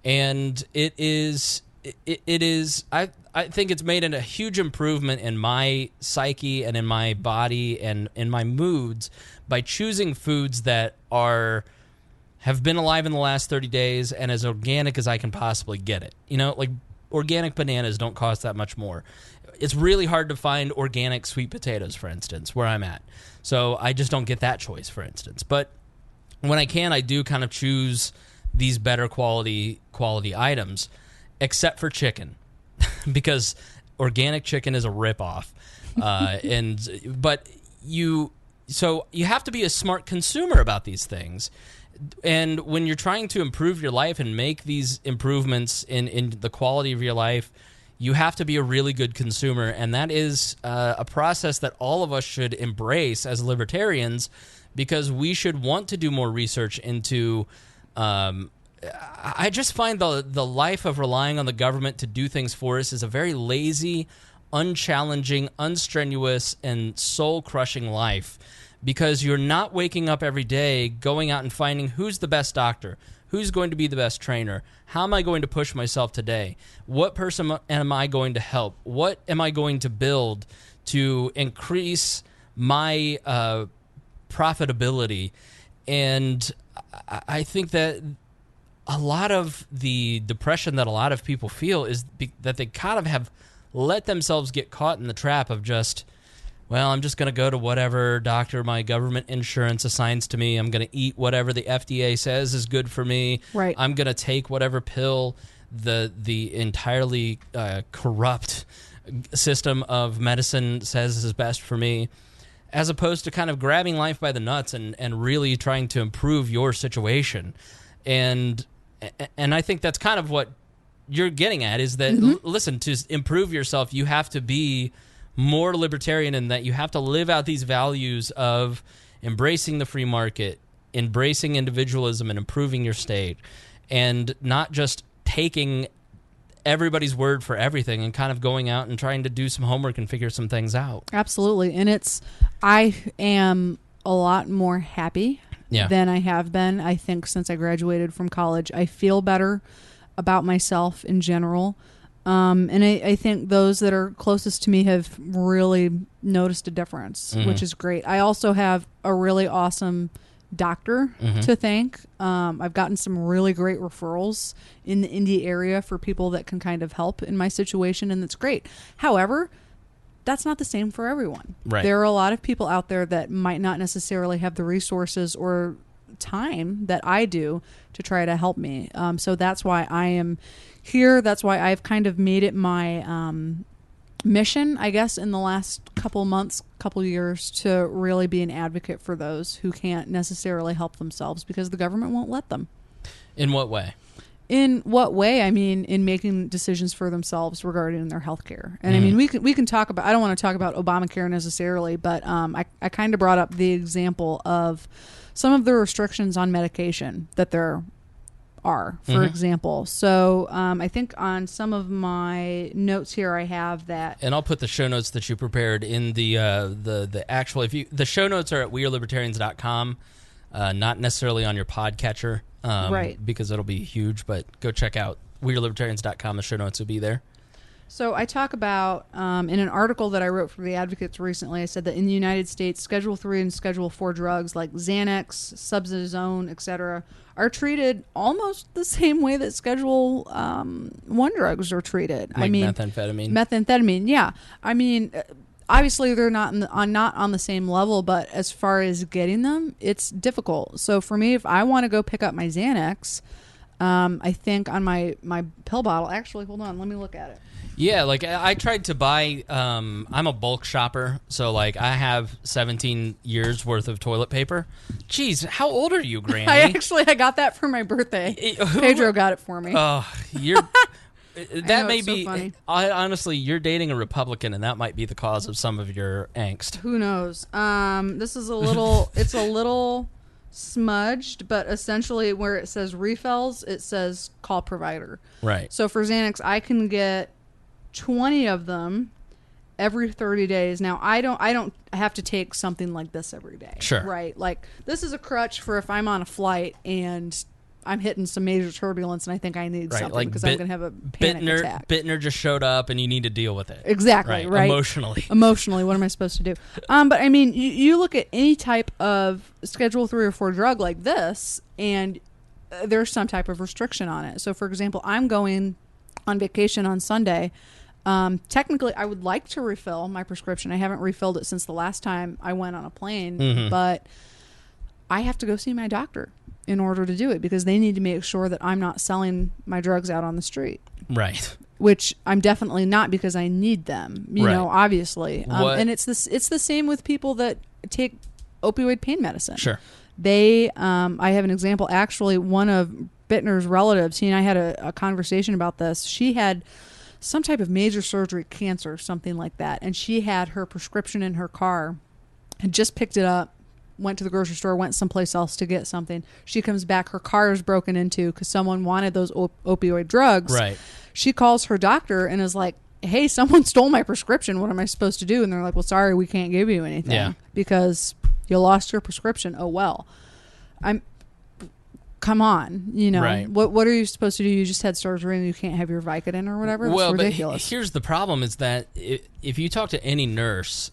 And it is it is. I think it's made a huge improvement in my psyche and in my body and in my moods by choosing foods that have been alive in the last 30 days and as organic as I can possibly get it. You know, like organic bananas don't cost that much more. It's really hard to find organic sweet potatoes, for instance, where I'm at. So I just don't get that choice, for instance. But when I can, I do kind of choose these better quality items, except for chicken, because organic chicken is a ripoff. So you have to be a smart consumer about these things. And when you're trying to improve your life and make these improvements in the quality of your life, you have to be a really good consumer. And that is a process that all of us should embrace as libertarians, because we should want to do more research into... I just find the life of relying on the government to do things for us is a very lazy, unchallenging, unstrenuous, and soul-crushing life, because you're not waking up every day going out and finding who's the best doctor, who's going to be the best trainer, how am I going to push myself today, what person am I going to help, what am I going to build to increase my profitability. And I think that a lot of the depression that a lot of people feel is that they kind of have let themselves get caught in the trap of just, well, I'm just going to go to whatever doctor my government insurance assigns to me. I'm going to eat whatever the FDA says is good for me. Right. I'm going to take whatever pill the entirely corrupt system of medicine says is best for me, as opposed to kind of grabbing life by the nuts and really trying to improve your situation. And I think that's kind of what you're getting at, is that, listen, to improve yourself, you have to be more libertarian in that you have to live out these values of embracing the free market, embracing individualism, and improving your state, and not just taking everybody's word for everything and kind of going out and trying to do some homework and figure some things out. Absolutely. And I am a lot more happy than I have been, I think, since I graduated from college. I feel better about myself in general. And I think those that are closest to me have really noticed a difference, which is great. I also have a really awesome doctor to thank. I've gotten some really great referrals in the Indy area for people that can kind of help in my situation, and that's great. However, that's not the same for everyone. Right. There are a lot of people out there that might not necessarily have the resources or time that I do to try to help me. So that's why I am here. That's why I've kind of made it my mission, I guess, in the last couple months, couple years, to really be an advocate for those who can't necessarily help themselves because the government won't let them. In what way? In what way? I mean, in making decisions for themselves regarding their health care. And I mean, we can talk about, I don't want to talk about Obamacare necessarily, but I kind of brought up the example of some of the restrictions on medication that there are, for example. So I think on some of my notes here, I have that. And I'll put the show notes that you prepared in the actual, the show notes are at wearelibertarians.com, not necessarily on your podcatcher. Right. Because it'll be huge, but go check out wearelibertarians.com. The show notes will be there. So I talk about, in an article that I wrote for the Advocates recently, I said that in the United States, Schedule 3 and Schedule 4 drugs like Xanax, Subzidone, etc., are treated almost the same way that Schedule 1 drugs are treated. Like methamphetamine. Methamphetamine, yeah. I mean, obviously they're not on the same level, but as far as getting them, it's difficult. So for me, if I want to go pick up my Xanax, I think on my pill bottle, actually, hold on, let me look at it. Yeah, like I tried to buy, I'm a bulk shopper, so like I have 17 years worth of toilet paper. Jeez, how old are you, Granny? I got that for my birthday. Pedro got it for me. Oh, that may be, so funny. Honestly, you're dating a Republican, and that might be the cause of some of your angst. Who knows? This is it's a little smudged, but essentially where it says refills, it says call provider. Right. So for Xanax, I can get 20 of them every 30 days. Now, I don't have to take something like this every day. Sure. Right? Like, this is a crutch for if I'm on a flight and I'm hitting some major turbulence and I think I need something like because I'm going to have a panic attack. Bittner just showed up and you need to deal with it. Exactly, right? Emotionally. Emotionally, what am I supposed to do? But I mean, you look at any type of Schedule 3 or 4 drug like this, and there's some type of restriction on it. So, for example, I'm going on vacation on Sunday. Technically, I would like to refill my prescription. I haven't refilled it since the last time I went on a plane, but I have to go see my doctor in order to do it because they need to make sure that I'm not selling my drugs out on the street. Right. Which I'm definitely not because I need them, you know, obviously. And it's the same with people that take opioid pain medicine. Sure. I have an example. Actually, one of Bittner's relatives, he and I had a conversation about this. She had some type of major surgery, cancer, something like that. And she had her prescription in her car and just picked it up, went to the grocery store, went someplace else to get something. She comes back, her car is broken into because someone wanted those opioid drugs. Right. She calls her doctor and is like, hey, someone stole my prescription. What am I supposed to do? And they're like, well, sorry, we can't give you anything because you lost your prescription. Oh, well. Come on, you know. Right. What are you supposed to do? You just had surgery and you can't have your Vicodin or whatever? That's ridiculous. But here's the problem is that if you talk to any nurse,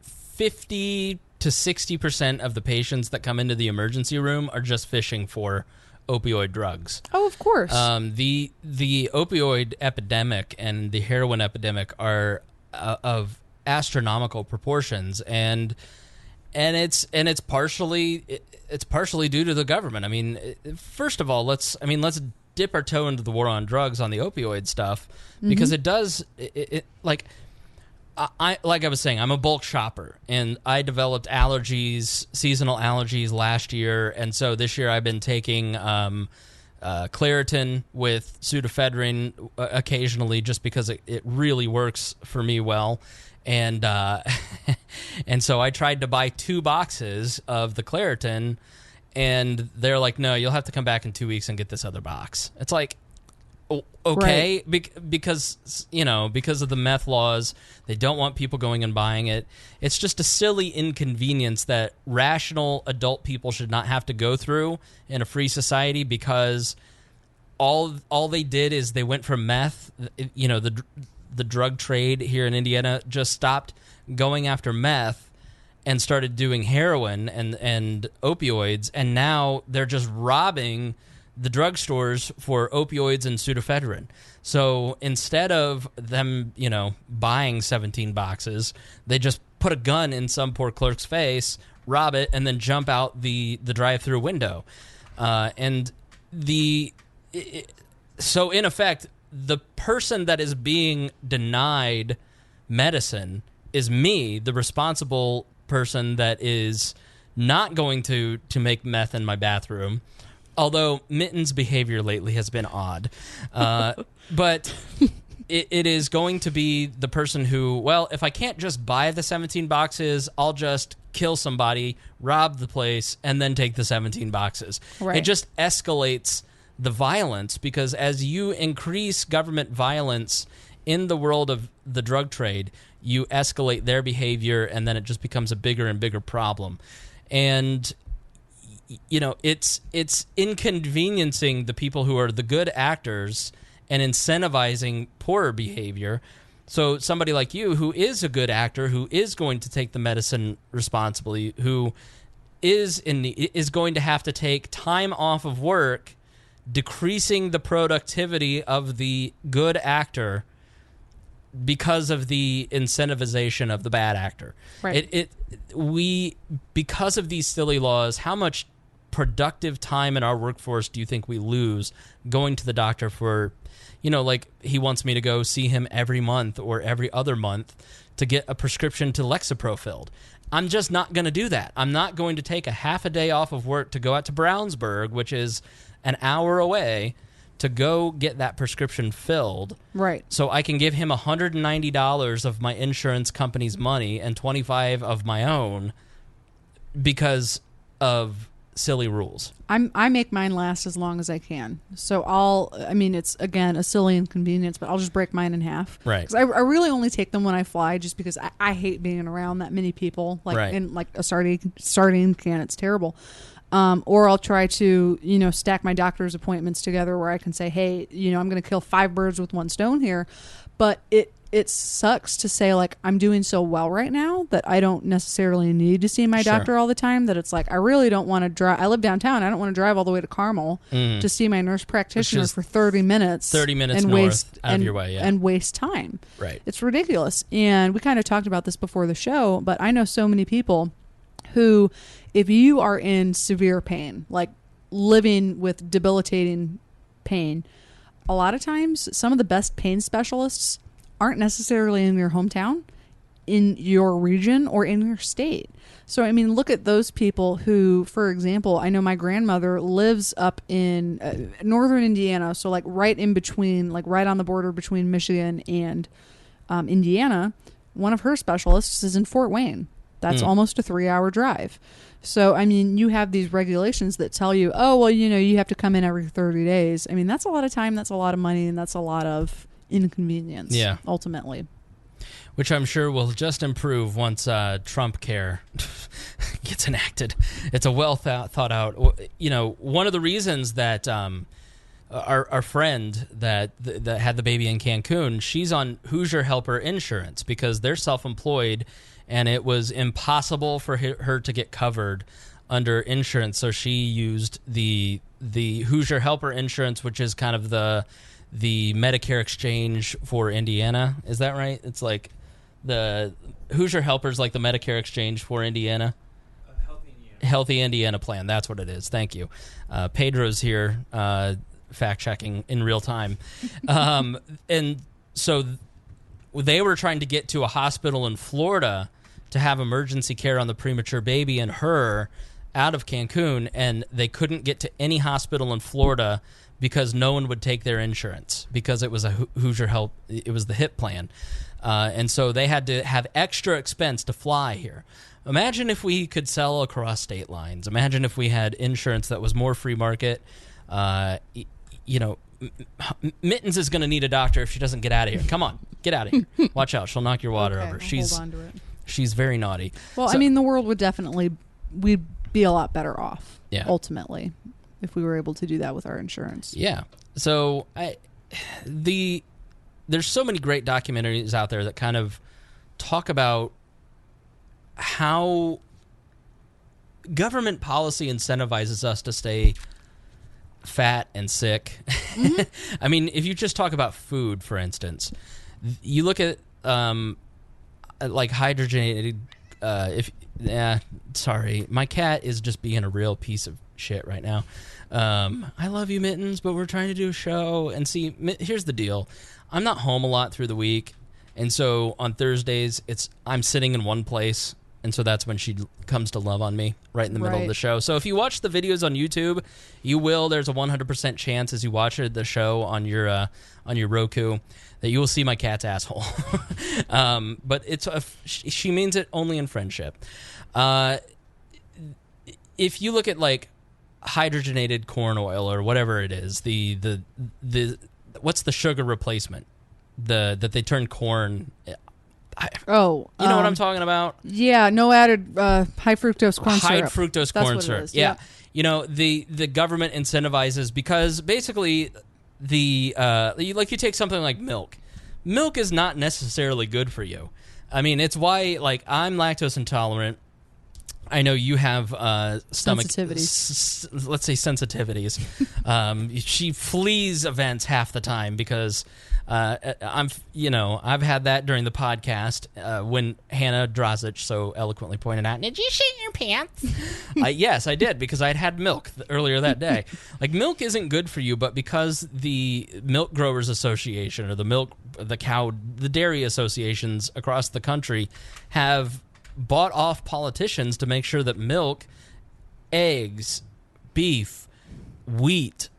50 to 60% of the patients that come into the emergency room are just fishing for opioid drugs. Oh, of course. The opioid epidemic and the heroin epidemic are of astronomical proportions, and it's partially due to the government. I mean, first of all, let's dip our toe into the war on drugs on the opioid stuff because it does like I was saying, I'm a bulk shopper, and I developed seasonal allergies last year, and so this year I've been taking Claritin with pseudoephedrine occasionally just because it really works for me well. And and so I tried to buy 2 boxes of the Claritin, and they're like, no, you'll have to come back in 2 weeks and get this other box. It's like, okay, right. Because of the meth laws, they don't want people going and buying it. It's just a silly inconvenience that rational adult people should not have to go through in a free society because all they did is they went from meth, the drug trade here in Indiana just stopped going after meth and started doing heroin and opioids, and now they're just robbing the drugstores for opioids and pseudoephedrine. So instead of them, buying 17 boxes, they just put a gun in some poor clerk's face, rob it, and then jump out the drive-through window. So in effect, the person that is being denied medicine is me, the responsible person that is not going to make meth in my bathroom. Although Mitten's behavior lately has been odd. But it is going to be the person who, well, if I can't just buy the 17 boxes, I'll just kill somebody, rob the place, and then take the 17 boxes. Right. It just escalates the violence because as you increase government violence in the world of the drug trade, you escalate their behavior, and then it just becomes a bigger and bigger problem. And it's inconveniencing the people who are the good actors and incentivizing poorer behavior. So somebody like you who is a good actor, who is going to take the medicine responsibly, who is going to have to take time off of work, decreasing the productivity of the good actor because of the incentivization of the bad actor. Right. Because of these silly laws, how much productive time in our workforce do you think we lose going to the doctor for, like he wants me to go see him every month or every other month to get a prescription to Lexapro filled? I'm just not going to do that. I'm not going to take a half a day off of work to go out to Brownsburg, which is an hour away, to go get that prescription filled. Right. So I can give him $190 of my insurance company's money and $25 of my own because of silly rules. I make mine last as long as I can. So it's, again, a silly inconvenience, but I'll just break mine in half. Right. Because I really only take them when I fly just because I hate being around that many people. Like in like a sardine can, it's terrible. Or I'll try to, stack my doctor's appointments together where I can say, hey, I'm going to kill 5 birds with one stone here. But it sucks to say, like, I'm doing so well right now that I don't necessarily need to see my doctor all the time, that it's like, I really don't want to drive. I live downtown. I don't want to drive all the way to Carmel to see my nurse practitioner for 30 minutes. 30 minutes and north out of your way, yeah. And waste time. Right. It's ridiculous. And we kind of talked about this before the show, but I know so many people who, if you are in severe pain, like living with debilitating pain, a lot of times some of the best pain specialists aren't necessarily in your hometown, in your region, or in your state. So, I mean, look at those people who, for example, I know my grandmother lives up in northern Indiana, so like right in between, like right on the border between Michigan and Indiana. One of her specialists is in Fort Wayne. That's almost a 3-hour drive. So, I mean, you have these regulations that tell you, oh, well, you have to come in every 30 days. I mean, that's a lot of time, that's a lot of money, and that's a lot of inconvenience, ultimately. Which I'm sure will just improve once Trump Care gets enacted. It's a well thought out. One of the reasons that our friend that had the baby in Cancun, she's on Hoosier Helper Insurance because they're self-employed, and it was impossible for her to get covered under insurance. So she used the Hoosier Helper Insurance, which is kind of the Medicare exchange for Indiana. Is that right? It's like the Hoosier Helper's like the Medicare exchange for Indiana. Healthy Indiana plan. That's what it is. Thank you. Pedro's here fact-checking in real time. And so they were trying to get to a hospital in Florida to have emergency care on the premature baby and her out of Cancun, and they couldn't get to any hospital in Florida because no one would take their insurance because it was a Hoosier Help. It was the HIP plan. And so they had to have extra expense to fly here. Imagine if we could sell across state lines. Imagine if we had insurance that was more free market. Mittens is going to need a doctor if she doesn't get out of here. Come on, get out of here. Watch out. She'll knock your water over. Hold on to it. She's very naughty. Well, I mean, the world would we'd be a lot better off, ultimately, if we were able to do that with our insurance. Yeah. So there's so many great documentaries out there that kind of talk about how government policy incentivizes us to stay fat and sick. Mm-hmm. I mean, if you just talk about food, for instance, you look at like hydrogenated. Sorry, my cat is just being a real piece of shit right now. I love you, Mittens, but we're trying to do a show. And see, here's the deal. I'm not home a lot through the week, and so on Thursdays, I'm sitting in one place, and so that's when she comes to love on me right in the middle of the show. So if you watch the videos on YouTube, there's a 100% chance as you watch the show on your Roku that you will see my cat's asshole. But she means it only in friendship. If you look at like hydrogenated corn oil or whatever it is, the what's the sugar replacement? That they turn corn. You know what I'm talking about? Yeah, no added high fructose corn syrup. High fructose corn syrup. Yeah. The government incentivizes because basically you take something like milk. Milk is not necessarily good for you. I mean, it's why like I'm lactose intolerant. I know you have stomach sensitivities. Let's say sensitivities. She flees events half the time because I've had that during the podcast when Hannah Drozic so eloquently pointed out, "Did you shit your pants?" Yes, I did because I'd had milk earlier that day. Like milk isn't good for you, but because the Milk Growers Association or the dairy associations across the country have bought off politicians to make sure that milk, eggs, beef, wheat,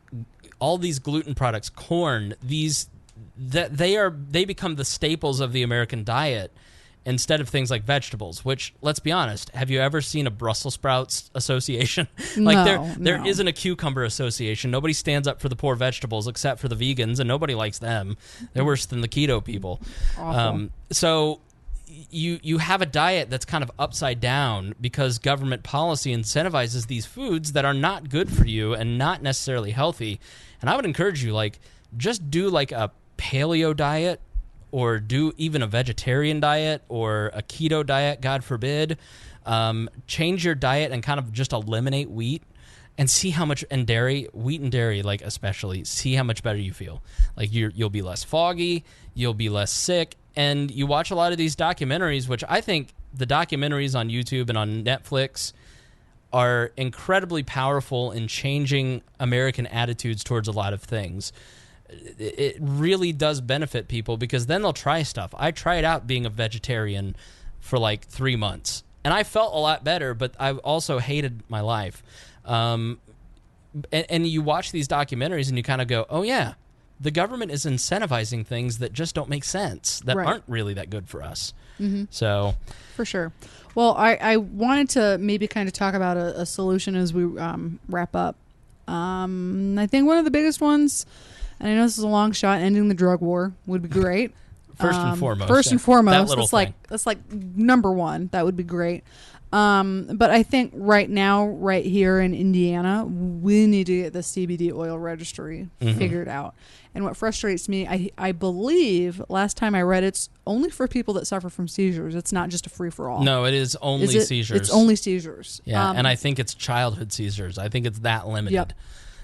all these gluten products, corn, they become the staples of the American diet instead of things like vegetables, which, let's be honest, have you ever seen a Brussels sprouts association? There isn't a cucumber association. Nobody stands up for the poor vegetables except for the vegans, and nobody likes them. They're worse than the keto people. Awful. So you have a diet that's kind of upside down because government policy incentivizes these foods that are not good for you and not necessarily healthy. And I would encourage you, like, just do like a paleo diet, or do even a vegetarian diet or a keto diet, God forbid. Change your diet and kind of just eliminate wheat and see how much, and dairy, wheat and dairy, like especially, see how much better you feel. Like you'll be less foggy, you'll be less sick, and you watch a lot of these documentaries, which I think the documentaries on YouTube and on Netflix are incredibly powerful in changing American attitudes towards a lot of things. It really does benefit people because then they'll try stuff. I tried out being a vegetarian for like 3 months, and I felt a lot better, but I also hated my life. And you watch these documentaries and you kind of go, oh yeah, the government is incentivizing things that just don't make sense, that aren't really that good for us. Mm-hmm. So, for sure. Well, I wanted to maybe kind of talk about a solution as we wrap up. I think one of the biggest ones, and I know this is a long shot, ending the drug war would be great. First and foremost. That's like number one. That would be great. But I think right now, right here in Indiana, we need to get the CBD oil registry figured out. And what frustrates me, I believe last time I read, it's only for people that suffer from seizures. It's not just a free-for-all. No, it is only seizures. It's only seizures. Yeah, and I think it's childhood seizures. I think it's that limited. Yep.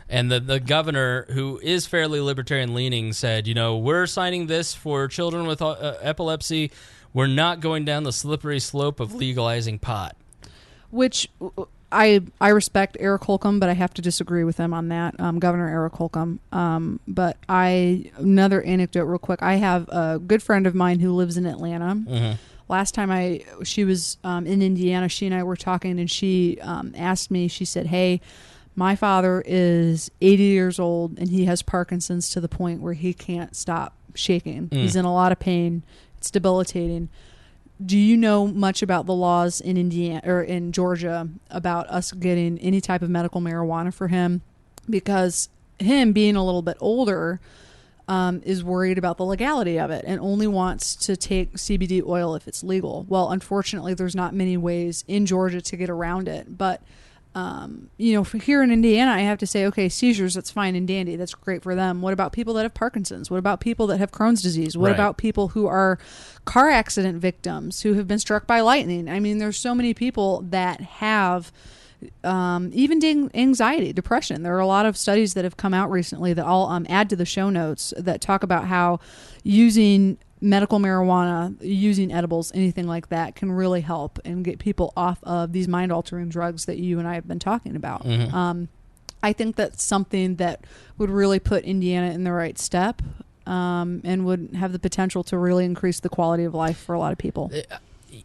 And the governor, who is fairly libertarian-leaning, said, we're signing this for children with epilepsy. We're not going down the slippery slope of legalizing pot. Which I respect Eric Holcomb, but I have to disagree with him on that, Governor Eric Holcomb. But another anecdote real quick. I have a good friend of mine who lives in Atlanta. Mm-hmm. Last time she was in Indiana, she and I were talking, and she asked me, she said, hey, my father is 80 years old, and he has Parkinson's to the point where he can't stop shaking. He's in a lot of pain. It's debilitating. Do you know much about the laws in Indiana or in Georgia about us getting any type of medical marijuana for him? Because him being a little bit older is worried about the legality of it and only wants to take CBD oil if it's legal. Well, unfortunately, there's not many ways in Georgia to get around it. But for here in Indiana, I have to say, okay, seizures, that's fine and dandy. That's great for them. What about people that have Parkinson's? What about people that have Crohn's disease? What about people who are car accident victims who have been struck by lightning? I mean, there's so many people that have even anxiety, depression. There are a lot of studies that have come out recently that I'll add to the show notes that talk about how using medical marijuana, using edibles, anything like that can really help and get people off of these mind-altering drugs that you and I have been talking about. Mm-hmm. I think that's something that would really put Indiana in the right step and would have the potential to really increase the quality of life for a lot of people.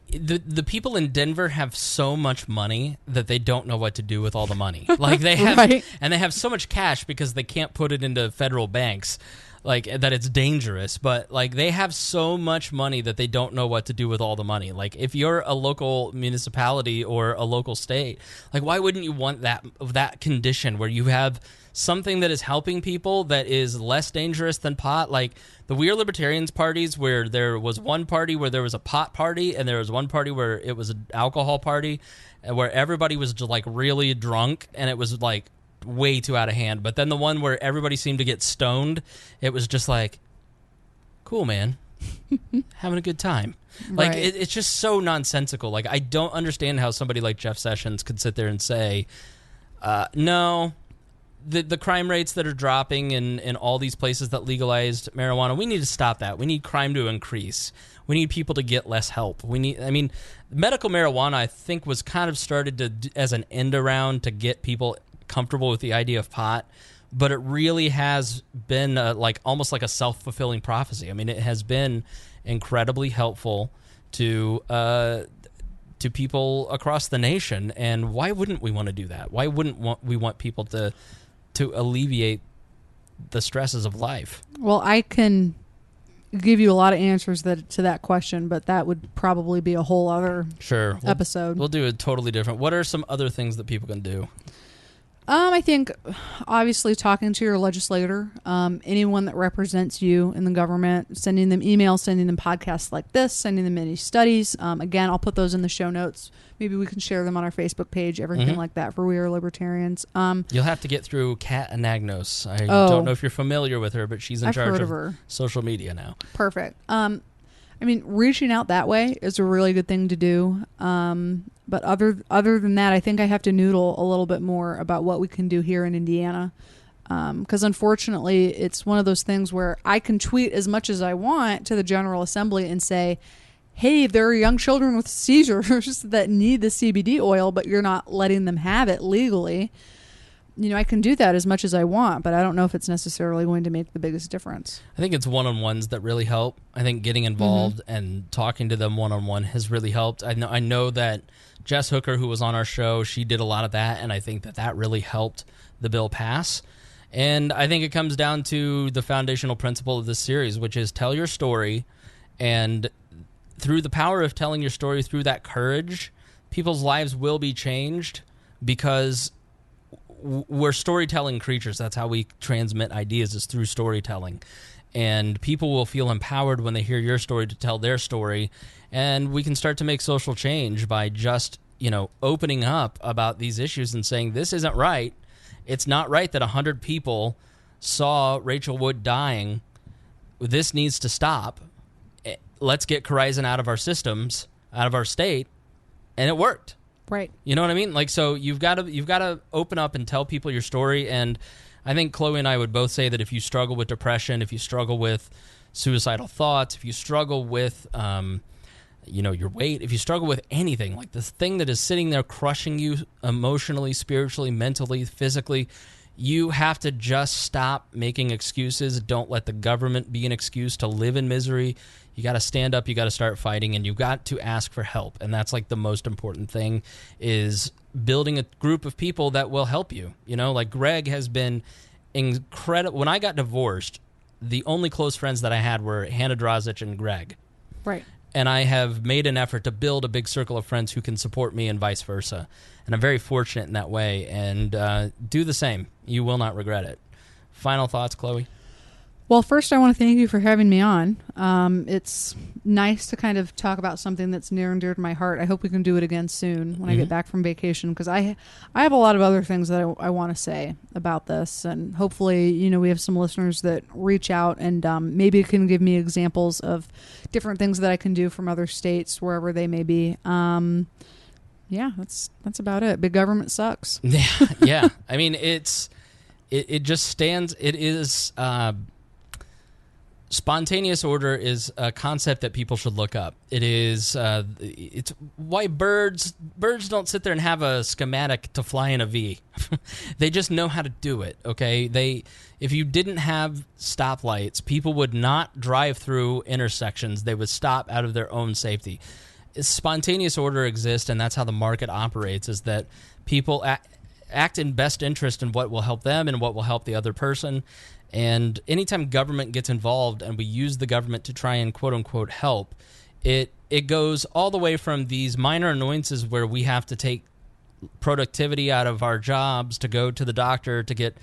The people in Denver have so much money that they don't know what to do with all the money. Like they have, and they have so much cash because they can't put it into federal banks. Like that it's dangerous, but like they have so much money that they don't know what to do with all the money. Like if you're a local municipality or a local state, like why wouldn't you want that condition where you have something that is helping people that is less dangerous than pot? Like the We Are Libertarians parties, where there was one party where there was a pot party and there was one party where it was an alcohol party, where everybody was just like really drunk and it was like way too out of hand. But then the one where everybody seemed to get stoned, it was just like, cool, man. Having a good time. Like it's just so nonsensical. Like I don't understand how somebody like Jeff Sessions could sit there and say, no, the crime rates that are dropping in all these places that legalized marijuana, we need to stop that. We need crime to increase. We need people to get less help. Medical marijuana, I think, was kind of started as an end around to get people comfortable with the idea of pot, but it really has been like almost like a self-fulfilling prophecy. I mean, it has been incredibly helpful to people across the nation, and why wouldn't we want to do that? Why wouldn't we want people to alleviate the stresses of life? Well, I can give you a lot of answers to that question, but that would probably be a whole other episode. We'll do it totally different. What are some other things that people can do? I think obviously talking to your legislator, anyone that represents you in the government, sending them emails, sending them podcasts like this, sending them any studies. Again, I'll put those in the show notes. Maybe we can share them on our Facebook page, everything like that for We Are Libertarians. You'll have to get through Kat Anagnos. I don't know if you're familiar with her, but she's in charge of social media now. Perfect. I mean, reaching out that way is a really good thing to do. But other than that, I think I have to noodle a little bit more about what we can do here in Indiana. Because unfortunately, it's one of those things where I can tweet as much as I want to the General Assembly and say, hey, there are young children with seizures that need the CBD oil, but you're not letting them have it legally. You know, I can do that as much as I want, but I don't know if it's necessarily going to make the biggest difference. I think it's one-on-ones that really help. I think getting involved and talking to them one-on-one has really helped. I know that Jess Hooker, who was on our show, she did a lot of that, and I think that really helped the bill pass. And I think it comes down to the foundational principle of this series, which is tell your story, and through the power of telling your story, through that courage, people's lives will be changed because we're storytelling creatures. That's how we transmit ideas, is through storytelling. And people will feel empowered when they hear your story to tell their story. And we can start to make social change by just, opening up about these issues and saying, this isn't right. It's not right that 100 people saw Rachel Wood dying. This needs to stop. Let's get Corizon out of our systems, out of our state. And it worked. Right. You know what I mean? Like, so you've got to open up and tell people your story. And I think Chloe and I would both say that if you struggle with depression, if you struggle with suicidal thoughts, if you struggle with, your weight, if you struggle with anything, like the thing that is sitting there crushing you emotionally, spiritually, mentally, physically, you have to just stop making excuses. Don't let the government be an excuse to live in misery. You got to stand up, you got to start fighting, and you got to ask for help. And that's like the most important thing, is building a group of people that will help you. Like Greg has been incredible. When I got divorced, the only close friends that I had were Hannah Drozic and Greg. Right. And I have made an effort to build a big circle of friends who can support me and vice versa. And I'm very fortunate in that way. And do the same. You will not regret it. Final thoughts, Chloe? Well, first, I want to thank you for having me on. It's nice to kind of talk about something that's near and dear to my heart. I hope we can do it again soon when I get back from vacation, because I have a lot of other things that I want to say about this. And hopefully, we have some listeners that reach out and maybe can give me examples of different things that I can do from other states, wherever they may be. Yeah, that's about it. Big government sucks. Yeah. I mean, it just stands. It is... Spontaneous order is a concept that people should look up. It is it's why birds don't sit there and have a schematic to fly in a V. They just know how to do it, okay? If you didn't have stoplights, people would not drive through intersections. They would stop out of their own safety. Spontaneous order exists, and that's how the market operates, is that people act in best interest in what will help them and what will help the other person. And anytime government gets involved and we use the government to try and quote-unquote help, it goes all the way from these minor annoyances where we have to take productivity out of our jobs to go to the doctor to get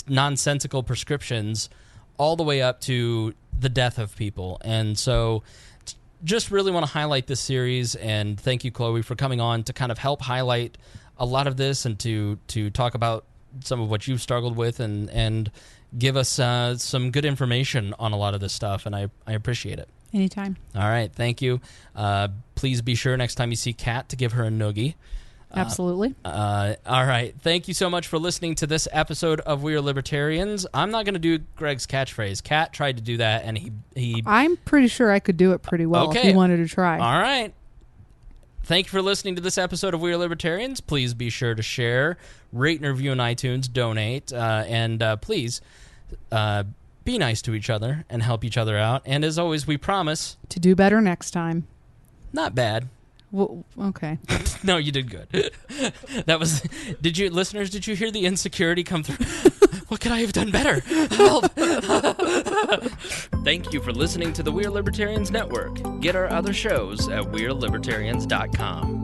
nonsensical prescriptions, all the way up to the death of people. And so just really want to highlight this series, and thank you, Chloe, for coming on to kind of help highlight a lot of this and to talk about some of what you've struggled with and give us some good information on a lot of this stuff, and I appreciate it. Anytime. All right, thank you. Please be sure next time you see Kat to give her a noogie. Absolutely. All right, thank you so much for listening to this episode of We Are Libertarians. I'm not going to do Greg's catchphrase. Kat tried to do that, and he... I'm pretty sure I could do it pretty well if you wanted to try. All right. Thank you for listening to this episode of We Are Libertarians. Please be sure to share, rate and review on iTunes, donate, and please be nice to each other and help each other out. And as always, we promise to do better next time. Not bad. Well, okay. No, you did good. That was... Listeners, did you hear the insecurity come through? What could I have done better? Help! Thank you for listening to the We Are Libertarians Network. Get our other shows at WeareLibertarians.com.